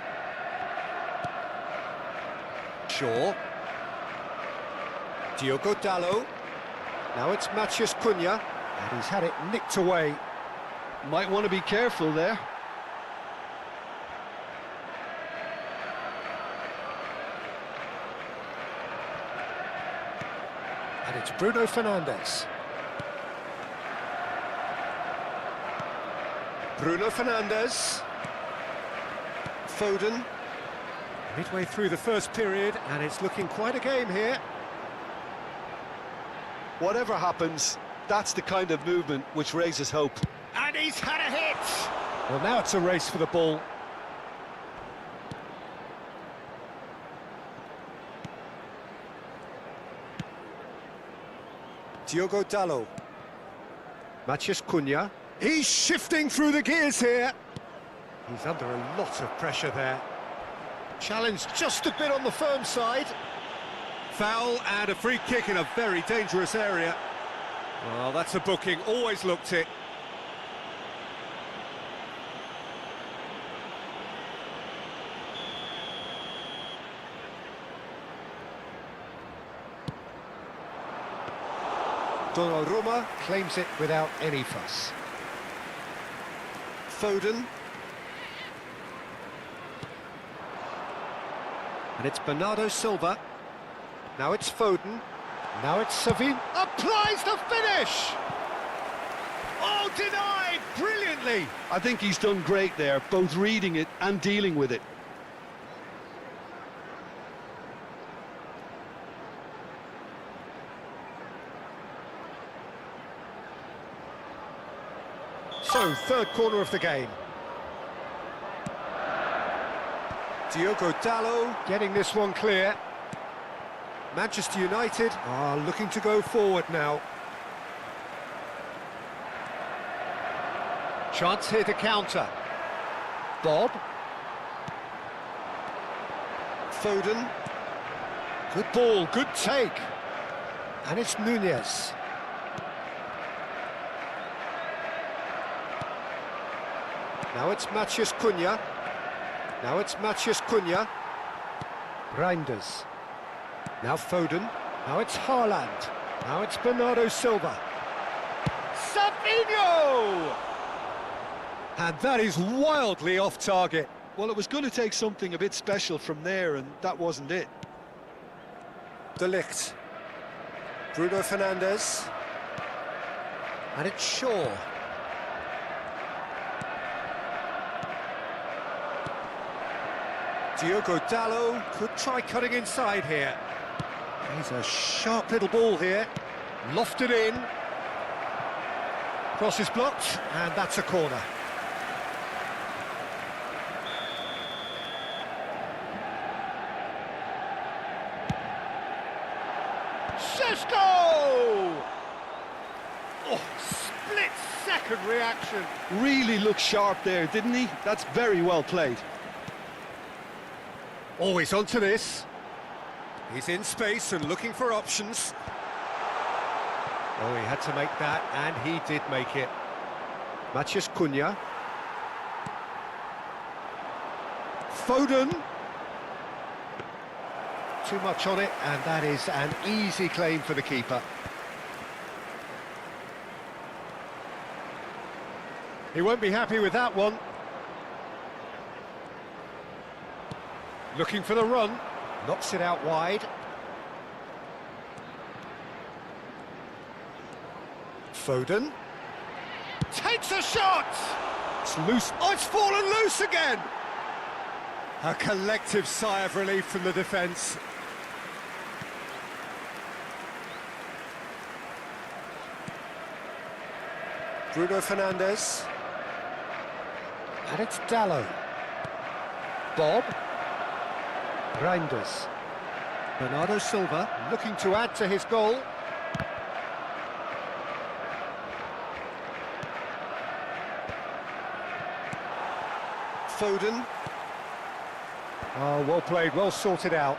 Shaw. Diogo Dalot. Now it's Matheus Cunha, and he's had it nicked away. Might want to be careful there. And it's Bruno Fernandes. Bruno Fernandes. Foden. Midway through the first period, and it's looking quite a game here. Whatever happens, that's the kind of movement which raises hope. And he's had a hit! Well, now it's a race for the ball. Diogo Dalot. Matheus Cunha. He's shifting through the gears here. He's under a lot of pressure there. Challenged just a bit on the firm side. Foul and a free kick in a very dangerous area. Well, that's a booking, always looked it. Donnarumma claims it without any fuss. Foden. And it's Bernardo Silva. Now it's Foden. Now it's Savin. Applies the finish! Oh, denied brilliantly! I think he's done great there, both reading it and dealing with it. So, third corner of the game. Diogo Dalot getting this one clear. Manchester United are looking to go forward now. Chance here to counter. Bob. Foden. Good ball, good take. And it's Nunez. Now it's Matheus Cunha. Now it's Matheus Cunha. Reinders. Now Foden. Now it's Haaland. Now it's Bernardo Silva. Savinho! And that is wildly off target. Well, it was going to take something a bit special from there, and that wasn't it. De Ligt. Bruno Fernandes. And it's Shaw. Diogo Dalot could try cutting inside here. He's a sharp little ball here. Lofted in. Cross is blocked, and that's a corner. Šeško! Oh, split-second reaction. Really looked sharp there, didn't he? That's very well played. Oh, he's onto this. He's in space and looking for options. Oh, he had to make that, and he did make it. Matheus Cunha. Foden. Too much on it, and that is an easy claim for the keeper. He won't be happy with that one. Looking for the run, knocks it out wide. Foden. Takes a shot! It's loose. Oh, it's fallen loose again! A collective sigh of relief from the defence. Bruno Fernandes. And it's Dalot. Bob. Reinders. Bernardo Silva looking to add to his goal. Foden. Oh, well played, well sorted out.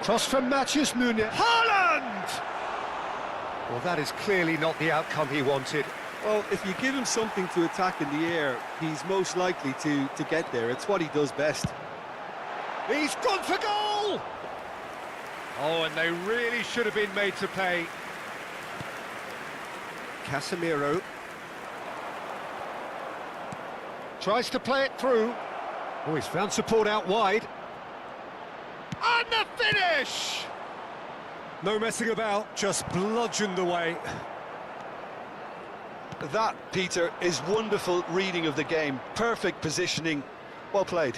Cross from Matheus Nunez. Haaland! Well, that is clearly not the outcome he wanted. Well, if you give him something to attack in the air, he's most likely to get there. It's what he does best. He's gone for goal! Oh, and they really should have been made to pay. Casemiro. Tries to play it through. Oh, he's found support out wide. And the finish! No messing about, just bludgeoned away. That, Peter, is wonderful reading of the game. Perfect positioning. Well played.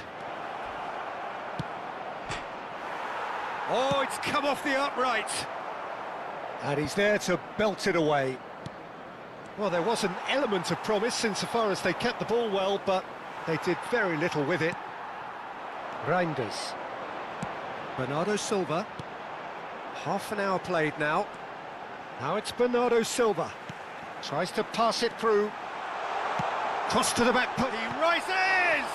Oh, it's come off the upright. And he's there to belt it away. Well, there was an element of promise insofar as they kept the ball well, but they did very little with it. Reinders. Bernardo Silva. Half an hour played now. Now it's Bernardo Silva. Tries to pass it through. Cross to the back post. He rises!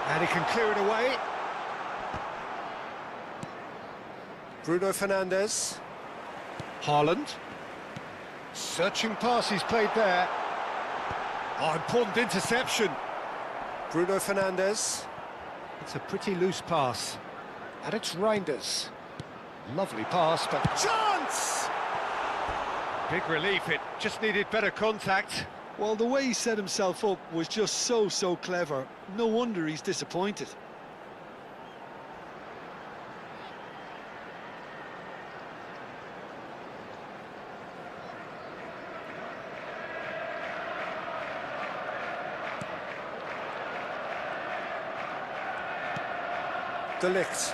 And he can clear it away. Bruno Fernandes. Haaland. Searching pass he's played there. Oh, important interception. Bruno Fernandes. It's a pretty loose pass. And it's Reinders. Lovely pass, but chance! Big relief, it just needed better contact. Well, the way he set himself up was just so clever. No wonder he's disappointed. De Ligt.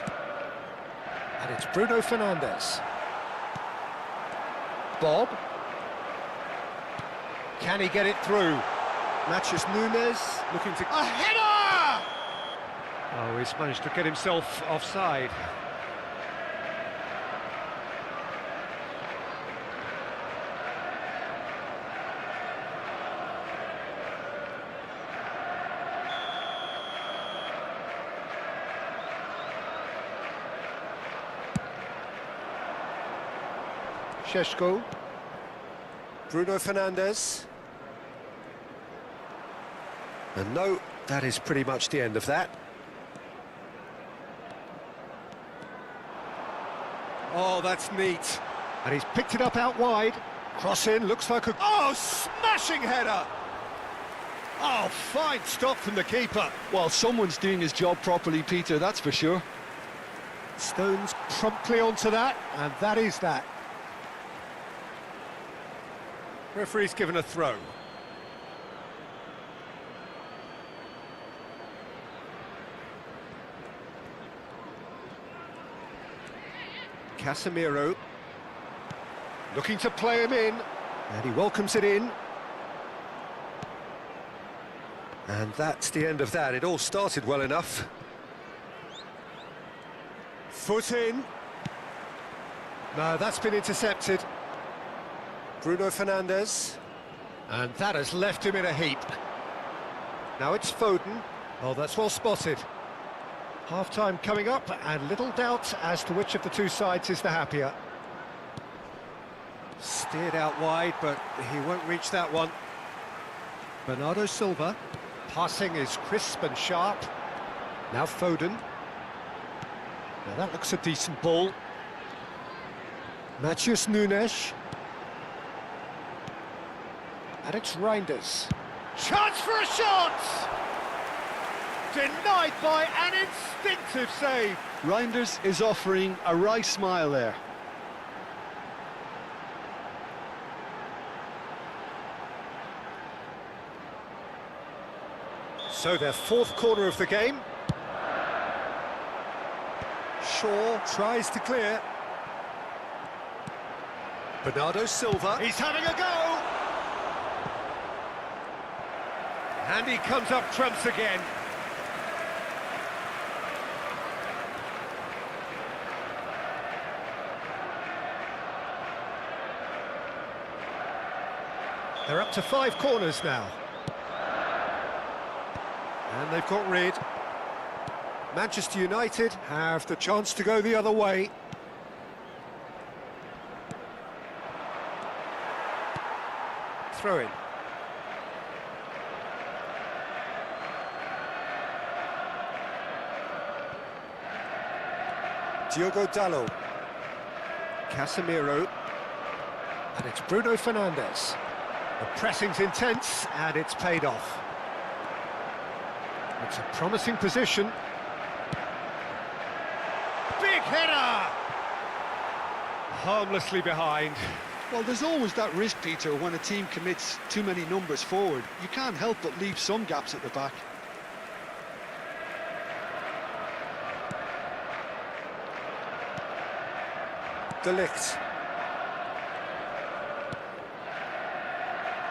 And it's Bruno Fernandes. Bob. Can he get it through? Matches Nunes looking to... A header! Oh, he's managed to get himself offside. Šeško. Bruno Fernandes. And no, that is pretty much the end of that. Oh, that's neat. And he's picked it up out wide. Cross in, looks like a... Oh, smashing header! Oh, fine stop from the keeper. Well, someone's doing his job properly, Peter, that's for sure. Stones promptly onto that, and that is that. Referee's given a throw. Casemiro looking to play him in, and he welcomes it in. And that's the end of that. It all started well enough. Foot in. No, that's been intercepted. Bruno Fernandes. And that has left him in a heap. Now it's Foden. Oh, that's well spotted. Half-time coming up, and little doubt as to which of the two sides is the happier. Steered out wide, but he won't reach that one. Bernardo Silva. Passing is crisp and sharp. Now Foden. Now that looks a decent ball. Matheus Nunes. And it's Reinders. Chance for a shot! Denied by an instinctive save. Reinders is offering a wry smile there. So their fourth corner of the game. Shaw tries to clear. Bernardo Silva. He's having a go! And he comes up trumps again. They're up to 5 corners now. And they've got rid. Manchester United have the chance to go the other way. Throw in. Diogo Dalot. Casemiro. And it's Bruno Fernandes. The pressing's intense, and it's paid off. It's a promising position. Big header! Harmlessly behind. Well, there's always that risk, Peter, when a team commits too many numbers forward. You can't help but leave some gaps at the back. De Ligt.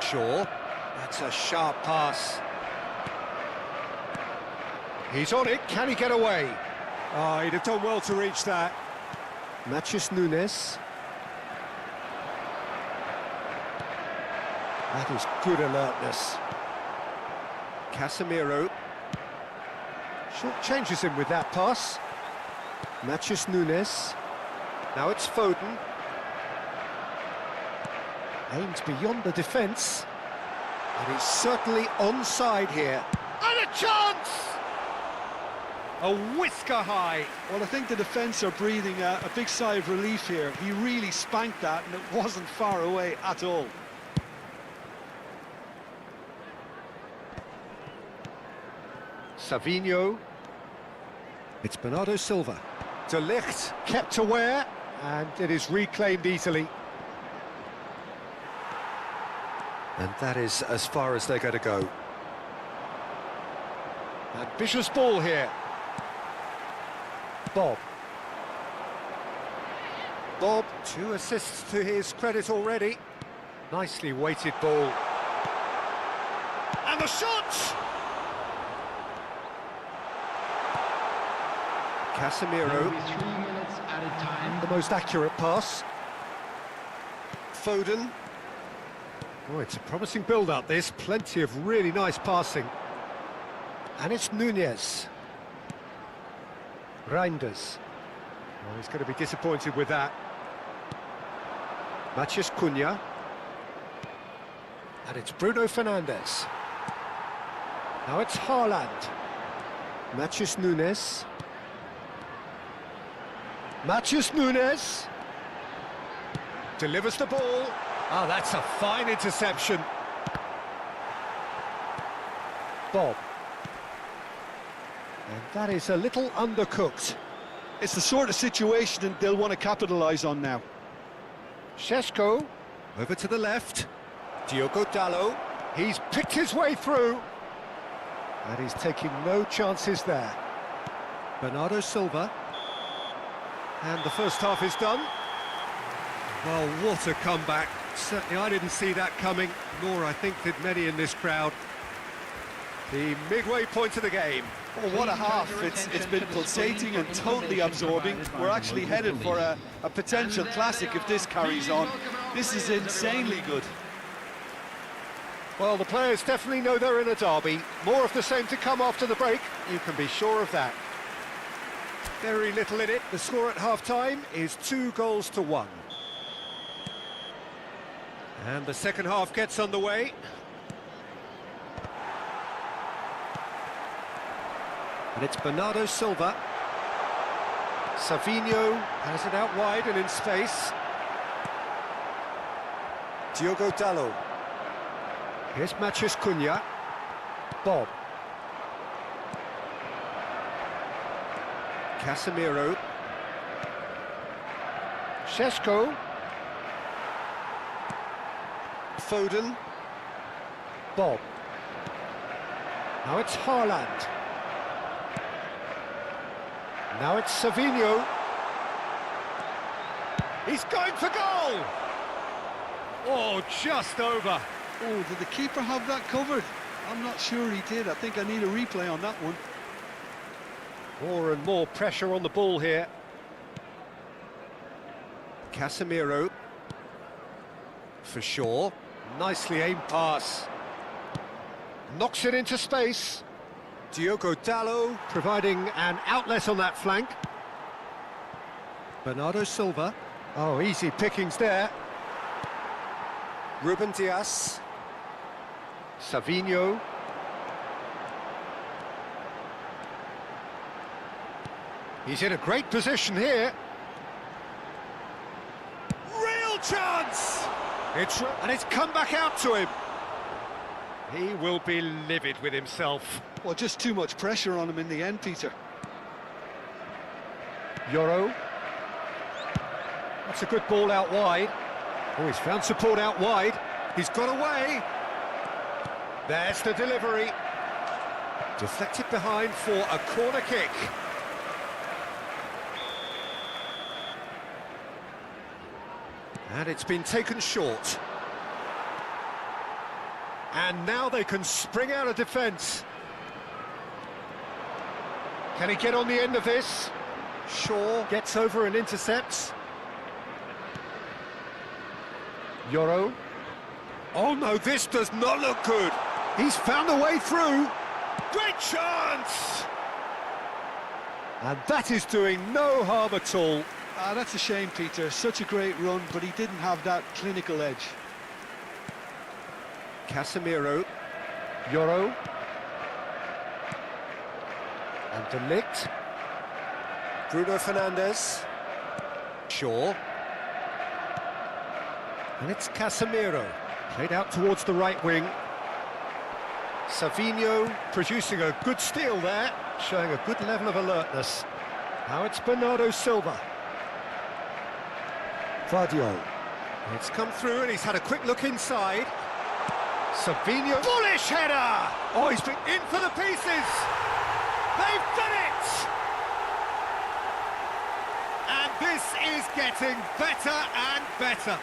Shaw. That's a sharp pass. He's on it. Can he get away? Oh, he'd have done well to reach that. Matheus Nunes. That is good alertness. Casemiro. Short changes him with that pass. Matheus Nunes. Now it's Foden. Aims beyond the defence. And he's certainly onside here. And a chance! A whisker high. Well, I think the defence are breathing a big sigh of relief here. He really spanked that, and it wasn't far away at all. Savinho. It's Bernardo Silva. De Ligt kept aware, and it is reclaimed easily. And that is as far as they're going to go. Ambitious ball here. Bob. Bob, 2 assists to his credit already. Nicely weighted ball. And the shot! Casemiro. 3 minutes at a time. The most accurate pass. Foden. Oh, it's a promising build-up, this. Plenty of really nice passing. And it's Nunez. Reinders. Oh, he's going to be disappointed with that. Matheus Cunha. And it's Bruno Fernandes. Now it's Haaland. Matheus Nunes. Matheus Nunes. Delivers the ball. Oh, that's a fine interception. Bob. And that is a little undercooked. It's the sort of situation that they'll want to capitalise on now. Šeško, over to the left. Diogo Dalot, he's picked his way through. And he's taking no chances there. Bernardo Silva. And the first half is done. Well, what a comeback. Certainly I didn't see that coming, nor I think did many in this crowd. The midway point of the game. Oh, what a half. It's been pulsating and totally absorbing. We're actually headed for a potential classic if this carries on. This is insanely good. Well, the players definitely know they're in a derby. More of the same to come after the break, you can be sure of that. Very little in it. The score at half-time is 2-1. And the second half gets underway. And it's Bernardo Silva. Savinho has it out wide and in space. Diogo Dalot. Here's Matheus Cunha. Bob. Casemiro. Šeško. Foden. Bob. Now it's Haaland. Now it's Savinho. He's going for goal! Oh, just over. Oh, did the keeper have that covered? I'm not sure he did. I think I need a replay on that one. More and more pressure on the ball here. Casemiro. For sure. Nicely aimed pass. Knocks it into space. Diogo Dalot providing an outlet on that flank. Bernardo Silva. Oh, easy pickings there. Ruben Dias. Savinho. He's in a great position here. Real chance! And it's come back out to him. He will be livid with himself. Well, just too much pressure on him in the end, Peter. Yoro. That's a good ball out wide. Oh, he's found support out wide. He's got away. There's the delivery. Deflected behind for a corner kick. And it's been taken short. And now they can spring out of defence. Can he get on the end of this? Shaw gets over and intercepts. Yoro. Oh no, this does not look good. He's found a way through. Great chance! And that is doing no harm at all. That's a shame, Peter. Such a great run, but he didn't have that clinical edge. Casemiro, Yoro, and De Ligt. Bruno Fernandes, Shaw, and it's Casemiro, played out towards the right wing. Savinho producing a good steal there, showing a good level of alertness. Now it's Bernardo Silva. Vardio. It's come through and he's had a quick look inside. Savinho, bullish header! Oh, he's been in for the pieces! They've done it! And this is getting better and better.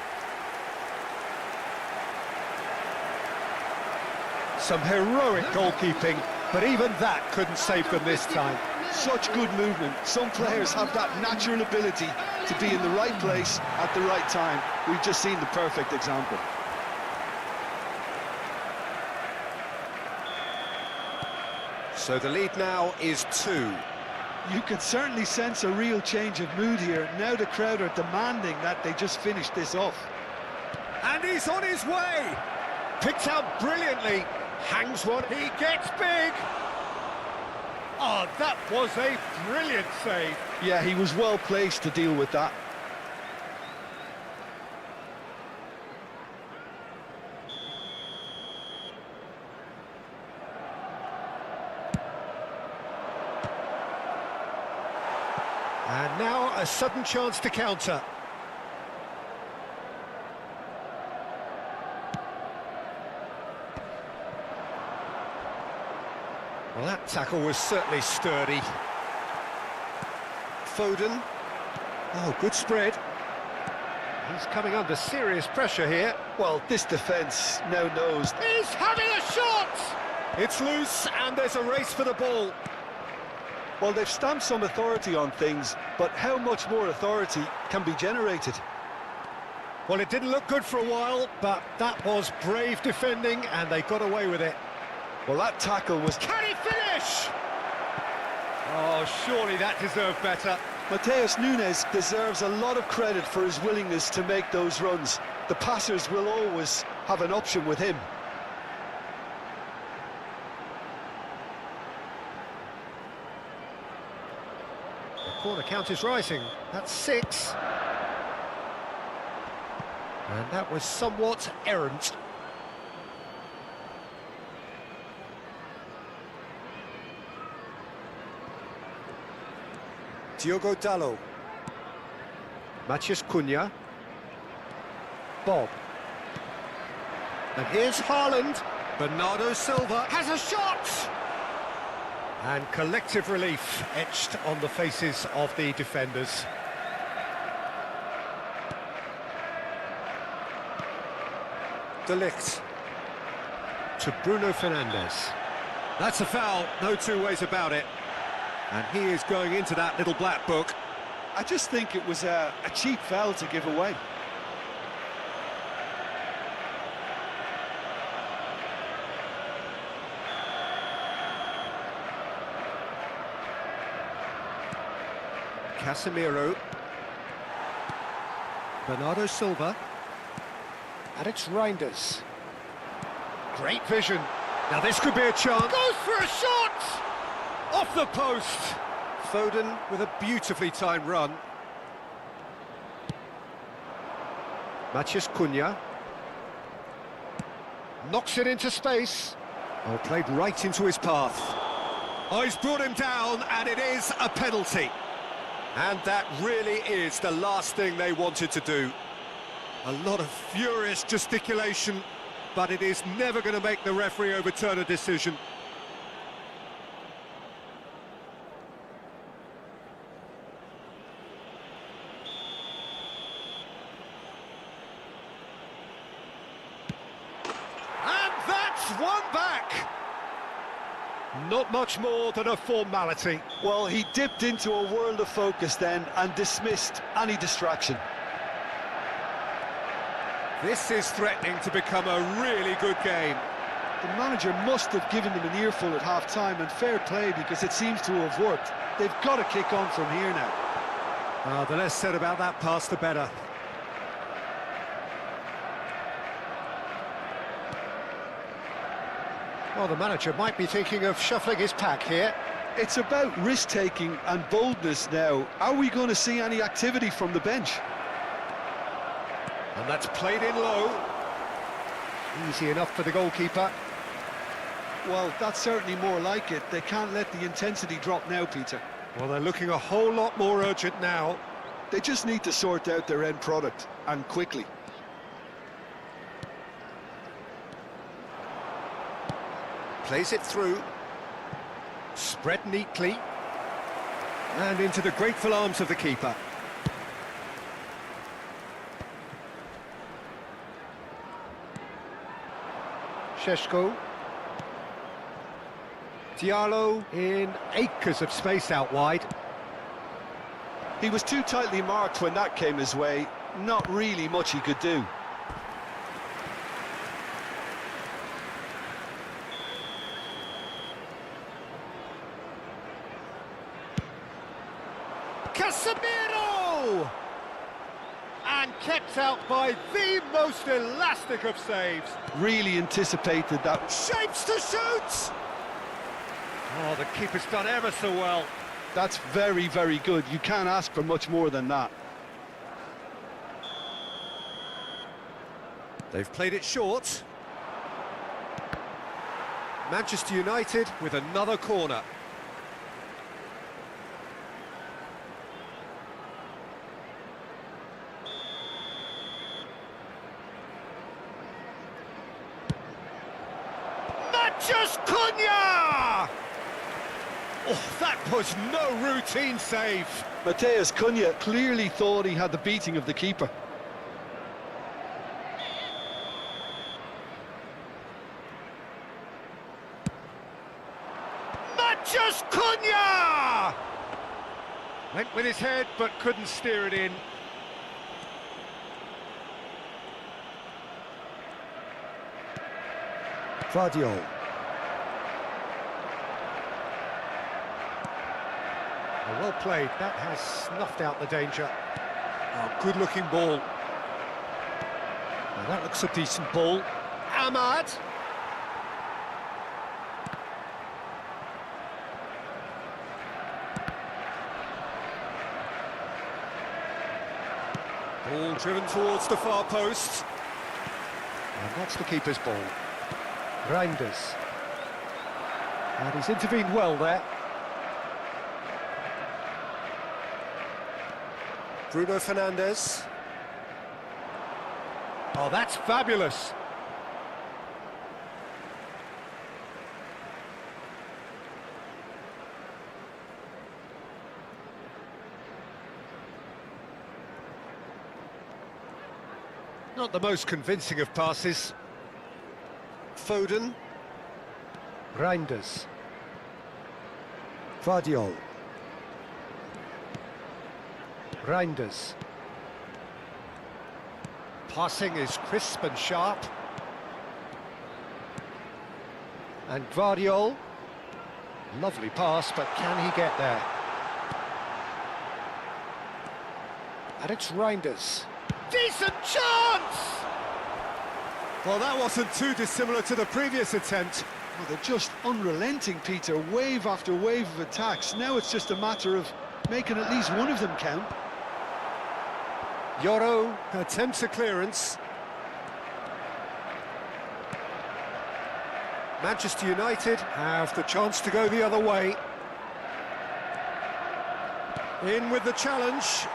Some heroic goalkeeping, but even that couldn't save them this time. Such good movement. Some players have that natural ability to be in the right place at the right time. We've just seen the perfect example. So the lead now is 2. You can certainly sense a real change of mood here. Now the crowd are demanding that they just finish this off. And he's on his way! Picked out brilliantly, hangs one, he gets big! Oh, that was a brilliant save. Yeah, he was well placed to deal with that. And now a sudden chance to counter. Well, that tackle was certainly sturdy. Foden. Oh, good spread. He's coming under serious pressure here. Well, this defence now knows. He's having a shot! It's loose and there's a race for the ball. Well, they've stamped some authority on things, but how much more authority can be generated? Well, it didn't look good for a while, but that was brave defending and they got away with it. Well, that tackle was... Can he finish? Oh, surely that deserved better. Matheus Nunes deserves a lot of credit for his willingness to make those runs. The passers will always have an option with him. The corner count is rising. That's 6. And that was somewhat errant. Diogo Dalot. Matheus Cunha. Bob. And here's Haaland. Bernardo Silva has a shot! And collective relief etched on the faces of the defenders. De Ligt. To Bruno Fernandes. That's a foul, no two ways about it. And he is going into that little black book. I just think it was a cheap foul to give away. Casemiro. Bernardo Silva. And it's Reinders. Great vision. Now this could be a chance. Goes for a shot! Off the post. Foden with a beautifully timed run. Matheus Cunha. Knocks it into space. Oh, played right into his path. Oh, he's brought him down, and it is a penalty. And that really is the last thing they wanted to do. A lot of furious gesticulation, but it is never going to make the referee overturn a decision. And that's one back! Not much more than a formality. Well, he dipped into a world of focus then and dismissed any distraction. This is threatening to become a really good game. The manager must have given them an earful at half-time, and fair play because it seems to have worked. They've got to kick on from here now. The less said about that pass, the better. Well, the manager might be thinking of shuffling his pack here. It's about risk-taking and boldness now. Are we going to see any activity from the bench? And that's played in low. Easy enough for the goalkeeper. Well, that's certainly more like it. They can't let the intensity drop now, Peter. Well, they're looking a whole lot more urgent now. They just need to sort out their end product, and quickly. Plays it through. Spread neatly. And into the grateful arms of the keeper. Šeško. Diallo in acres of space out wide. He was too tightly marked when that came his way. Not really much he could do. Casemiro! And kept out by the most elastic of saves. Really anticipated that. Shapes to shoot! Oh, the keeper's done ever so well. That's very, very good. You can't ask for much more than that. They've played it short. Manchester United with another corner. Mathias Cunha! Oh, that was no routine save. Matheus Cunha clearly thought he had the beating of the keeper. Mathias Cunha! Went with his head, but couldn't steer it in. Gvardiol. Well played, that has snuffed out the danger. Oh, good-looking ball. Now that looks a decent ball. Ahmad! Ball driven towards the far post. And that's the keeper's ball. Reinders. And he's intervened well there. Bruno Fernandes. Oh, that's fabulous. Not the most convincing of passes. Foden. Reinders. Gvardiol. Reinders. Passing is crisp and sharp. And Gvardiol. Lovely pass, but can he get there? And it's Reinders. Decent chance! Well, that wasn't too dissimilar to the previous attempt. Well, they're just unrelenting, Peter. Wave after wave of attacks. Now it's just a matter of making at least one of them count. Yoro attempts a clearance. Manchester United have the chance to go the other way. In with the challenge.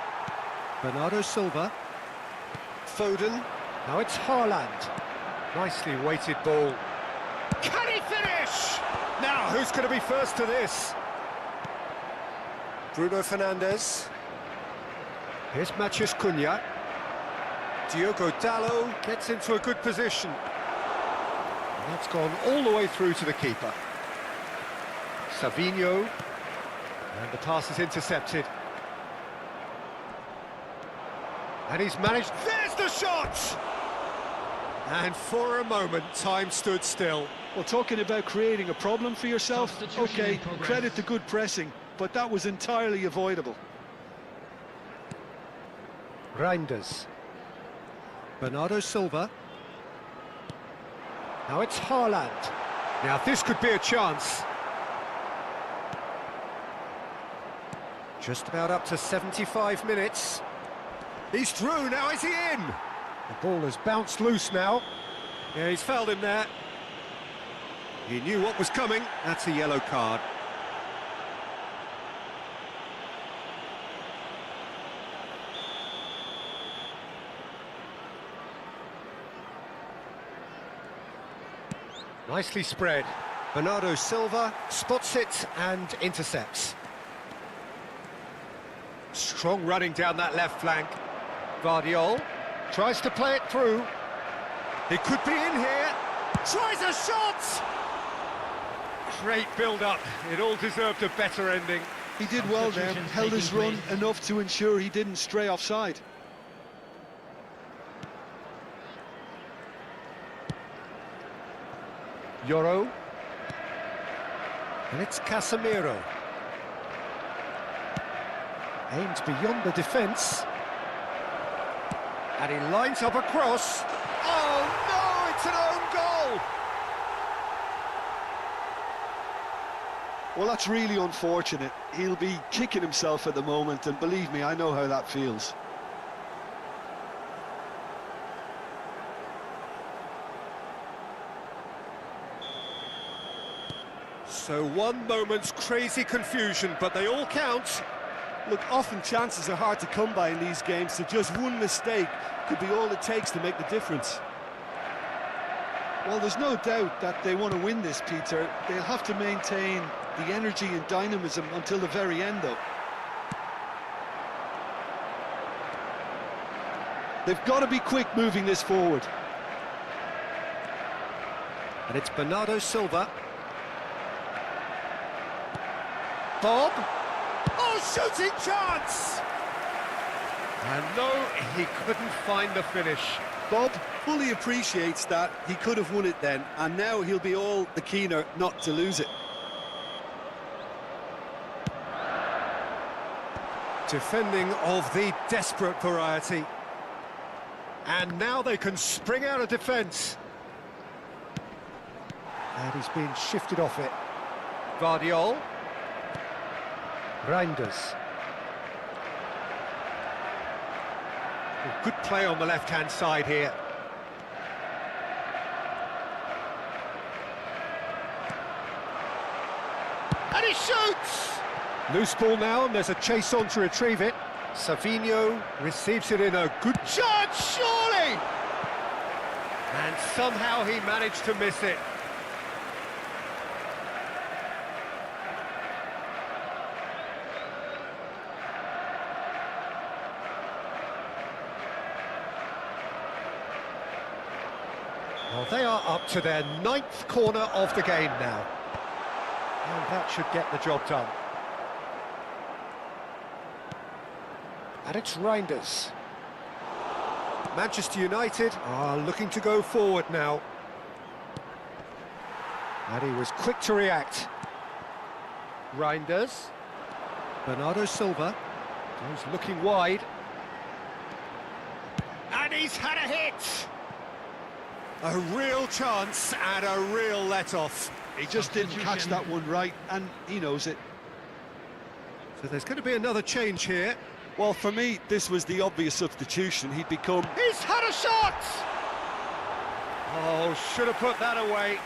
Bernardo Silva. Foden. Now it's Haaland. Nicely weighted ball. Can he finish? Now, who's going to be first to this? Bruno Fernandes. Here's Mathias Cunha. Diogo Dalot gets into a good position. And that's gone all the way through to the keeper. Savinho. And the pass is intercepted. And he's managed... There's the shot! And for a moment, time stood still. Well, talking about creating a problem for yourself, Substitution okay, in progress. credit to good pressing, but that was entirely avoidable. Reinders. Bernardo Silva. Now it's Haaland. Now this could be a chance. Just about up to 75 minutes. He's through, now is he in? The ball has bounced loose now. Yeah, he's fouled him there. He knew what was coming. That's a yellow card. Nicely spread. Bernardo Silva spots it and intercepts. Strong running down that left flank. Guardiol tries to play it through. He could be in here. Tries a shot! Great build-up. It all deserved a better ending. He did well there, Substitutions held his taking run place. enough to ensure he didn't stray offside. Yoro. And it's Casemiro. Aims beyond the defence. And he lines up a cross. Oh no, it's an own goal! Well, that's really unfortunate. He'll be kicking himself at the moment, and believe me, I know how that feels. So one moment's crazy confusion, but they all count. Look, often chances are hard to come by in these games, so just one mistake could be all it takes to make the difference. Well, there's no doubt that they want to win this, Peter. They'll have to maintain the energy and dynamism until the very end, though. They've got to be quick moving this forward. And it's Bernardo Silva. Bob. Oh, shooting chance! And no, he couldn't find the finish. Bob fully appreciates that he could have won it then, and now he'll be all the keener not to lose it. Defending of the desperate variety. And now they can spring out of defence. And he's been shifted off it. Guardiol. Reinders. Good play on the left-hand side here. And he shoots! Loose ball now, and there's a chase on to retrieve it. Savinho receives it in a good chance, surely! And somehow he managed to miss it. Well, they are up to their 9th corner of the game now. And that should get the job done. And it's Reinders. Manchester United are looking to go forward now. And he was quick to react. Reinders. Bernardo Silva. He's looking wide. And he's had a hit! A real chance and a real let-off. He just didn't catch that one right, and he knows it. So there's going to be another change here. Well, for me, this was the obvious substitution. He'd become... He's had a shot! Oh, should have put that away.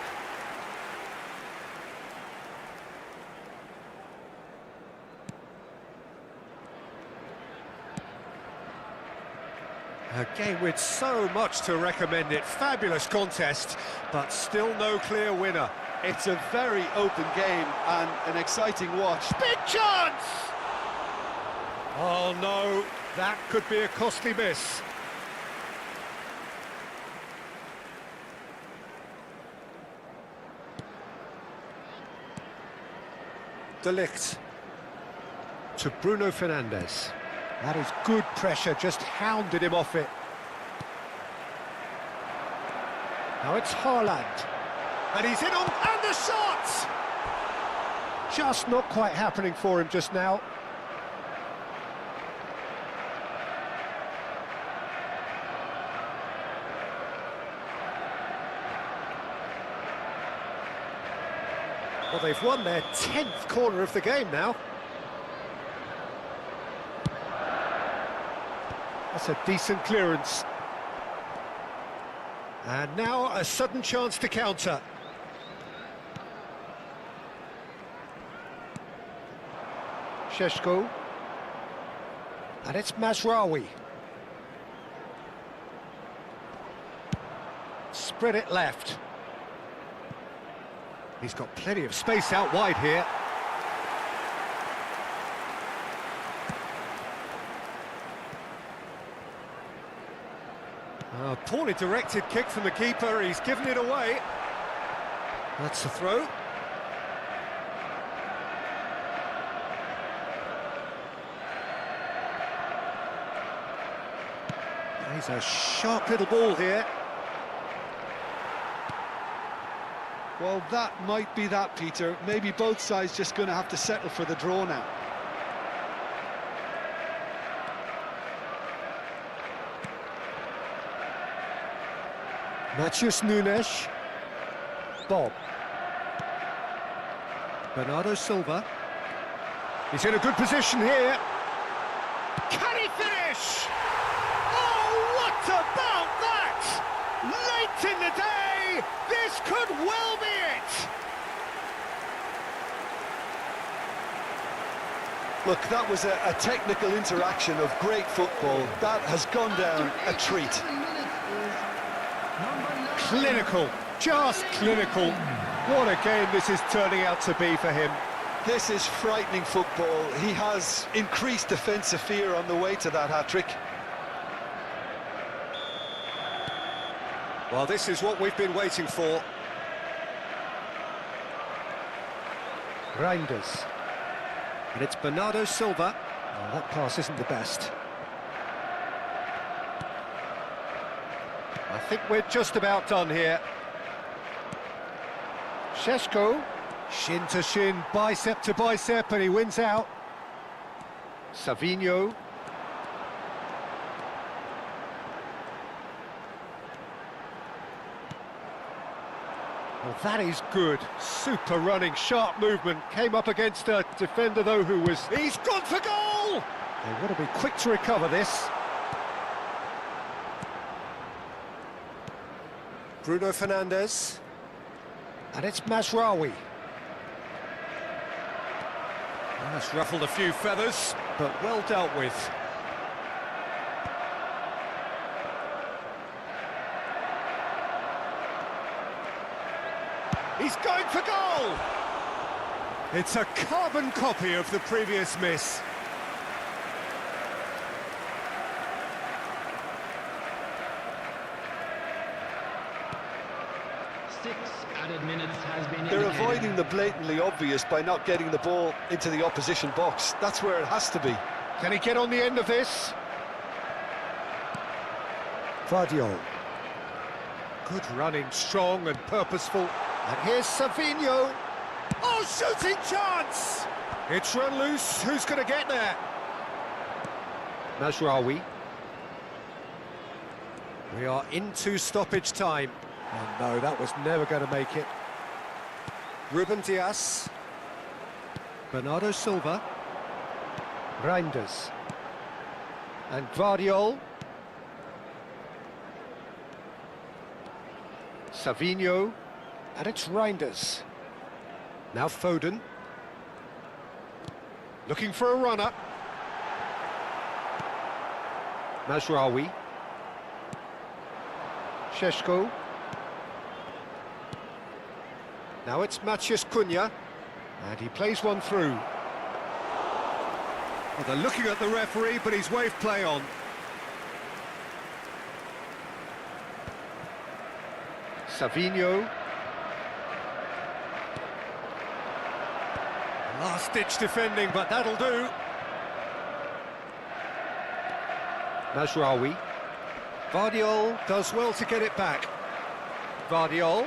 A game with so much to recommend it. Fabulous contest, but still no clear winner. It's a very open game and an exciting watch. Big chance! Oh no, that could be a costly miss. De Ligt to Bruno Fernandes. That is good pressure, just hounded him off it. Now it's Haaland. And he's in on... and the shot! Just not quite happening for him just now. Well, they've won their 10th corner of the game now. That's a decent clearance. And now a sudden chance to counter. Šeško. And it's Mazraoui. Spread it left. He's got plenty of space out wide here. A poorly directed kick from the keeper, he's given it away. That's a throw. He's a sharp little ball here. Well, that might be that, Peter. Maybe both sides just going to have to settle for the draw now. Matheus Nunes. Bob. Bernardo Silva. He's in a good position here. Can he finish? Oh, what about that? Late in the day, this could well be it. Look, that was a technical interaction of great football. That has gone down a treat. Clinical, just clinical. What a game this is turning out to be for him. This is frightening football. He has increased defensive fear on the way to that hat-trick. Well, this is what we've been waiting for. Reinders. And it's Bernardo Silva. Oh, that pass isn't the best. I think we're just about done here. Šeško. Shin to shin, bicep to bicep, and he wins out. Savinho. Well, that is good. Super running, sharp movement. Came up against a defender, though, who was... He's gone for goal! They want to be quick to recover this. Bruno Fernandes. And it's Mazraoui. That's ruffled a few feathers, but well dealt with. He's going for goal! It's a carbon copy of the previous miss. They're avoiding the blatantly obvious by not getting the ball into the opposition box. That's where it has to be. Can he get on the end of this? Gvardiol. Good running, strong and purposeful. And here's Savinho. Oh, shooting chance! It's run loose. Who's going to get there? Mazraoui. We are into stoppage time. Oh no, that was never going to make it. Ruben Dias. Bernardo Silva. Reinders. And Gvardiol. Savinho. And it's Reinders. Now Foden. Looking for a runner. Mazraoui. Šeško. Now it's Matheus Cunha, and he plays one through. Well, they're looking at the referee, but he's waved play on. Savinho. Last-ditch defending, but that'll do. Mazraoui. Gvardiol does well to get it back. Vardiol.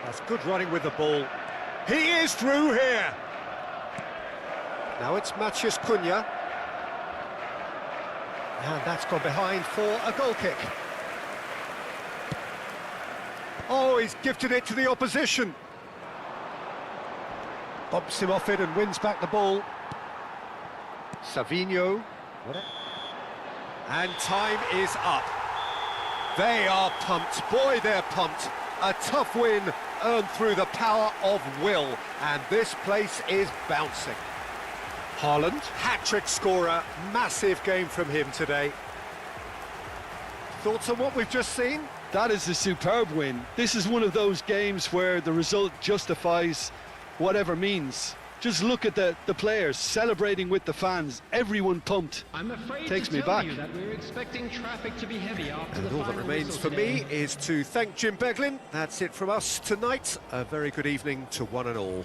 That's good running with the ball. He is through here. Now it's Matheus Cunha. And that's gone behind for a goal kick. Oh, he's gifted it to the opposition. Bumps him off it and wins back the ball. Savinho. And time is up. They are pumped. Boy, they're pumped. A tough win earned through the power of will. And this place is bouncing. Haaland, hat-trick scorer. Massive game from him today. Thoughts on what we've just seen? That is a superb win. This is one of those games where the result justifies whatever means. Just look at the players celebrating with the fans. Everyone pumped. I'm afraid Takes to me tell back. you that we're expecting traffic to be heavy after And the all that final remains whistle for me today. is to thank Jim Beglin. That's it from us tonight. A very good evening to one and all.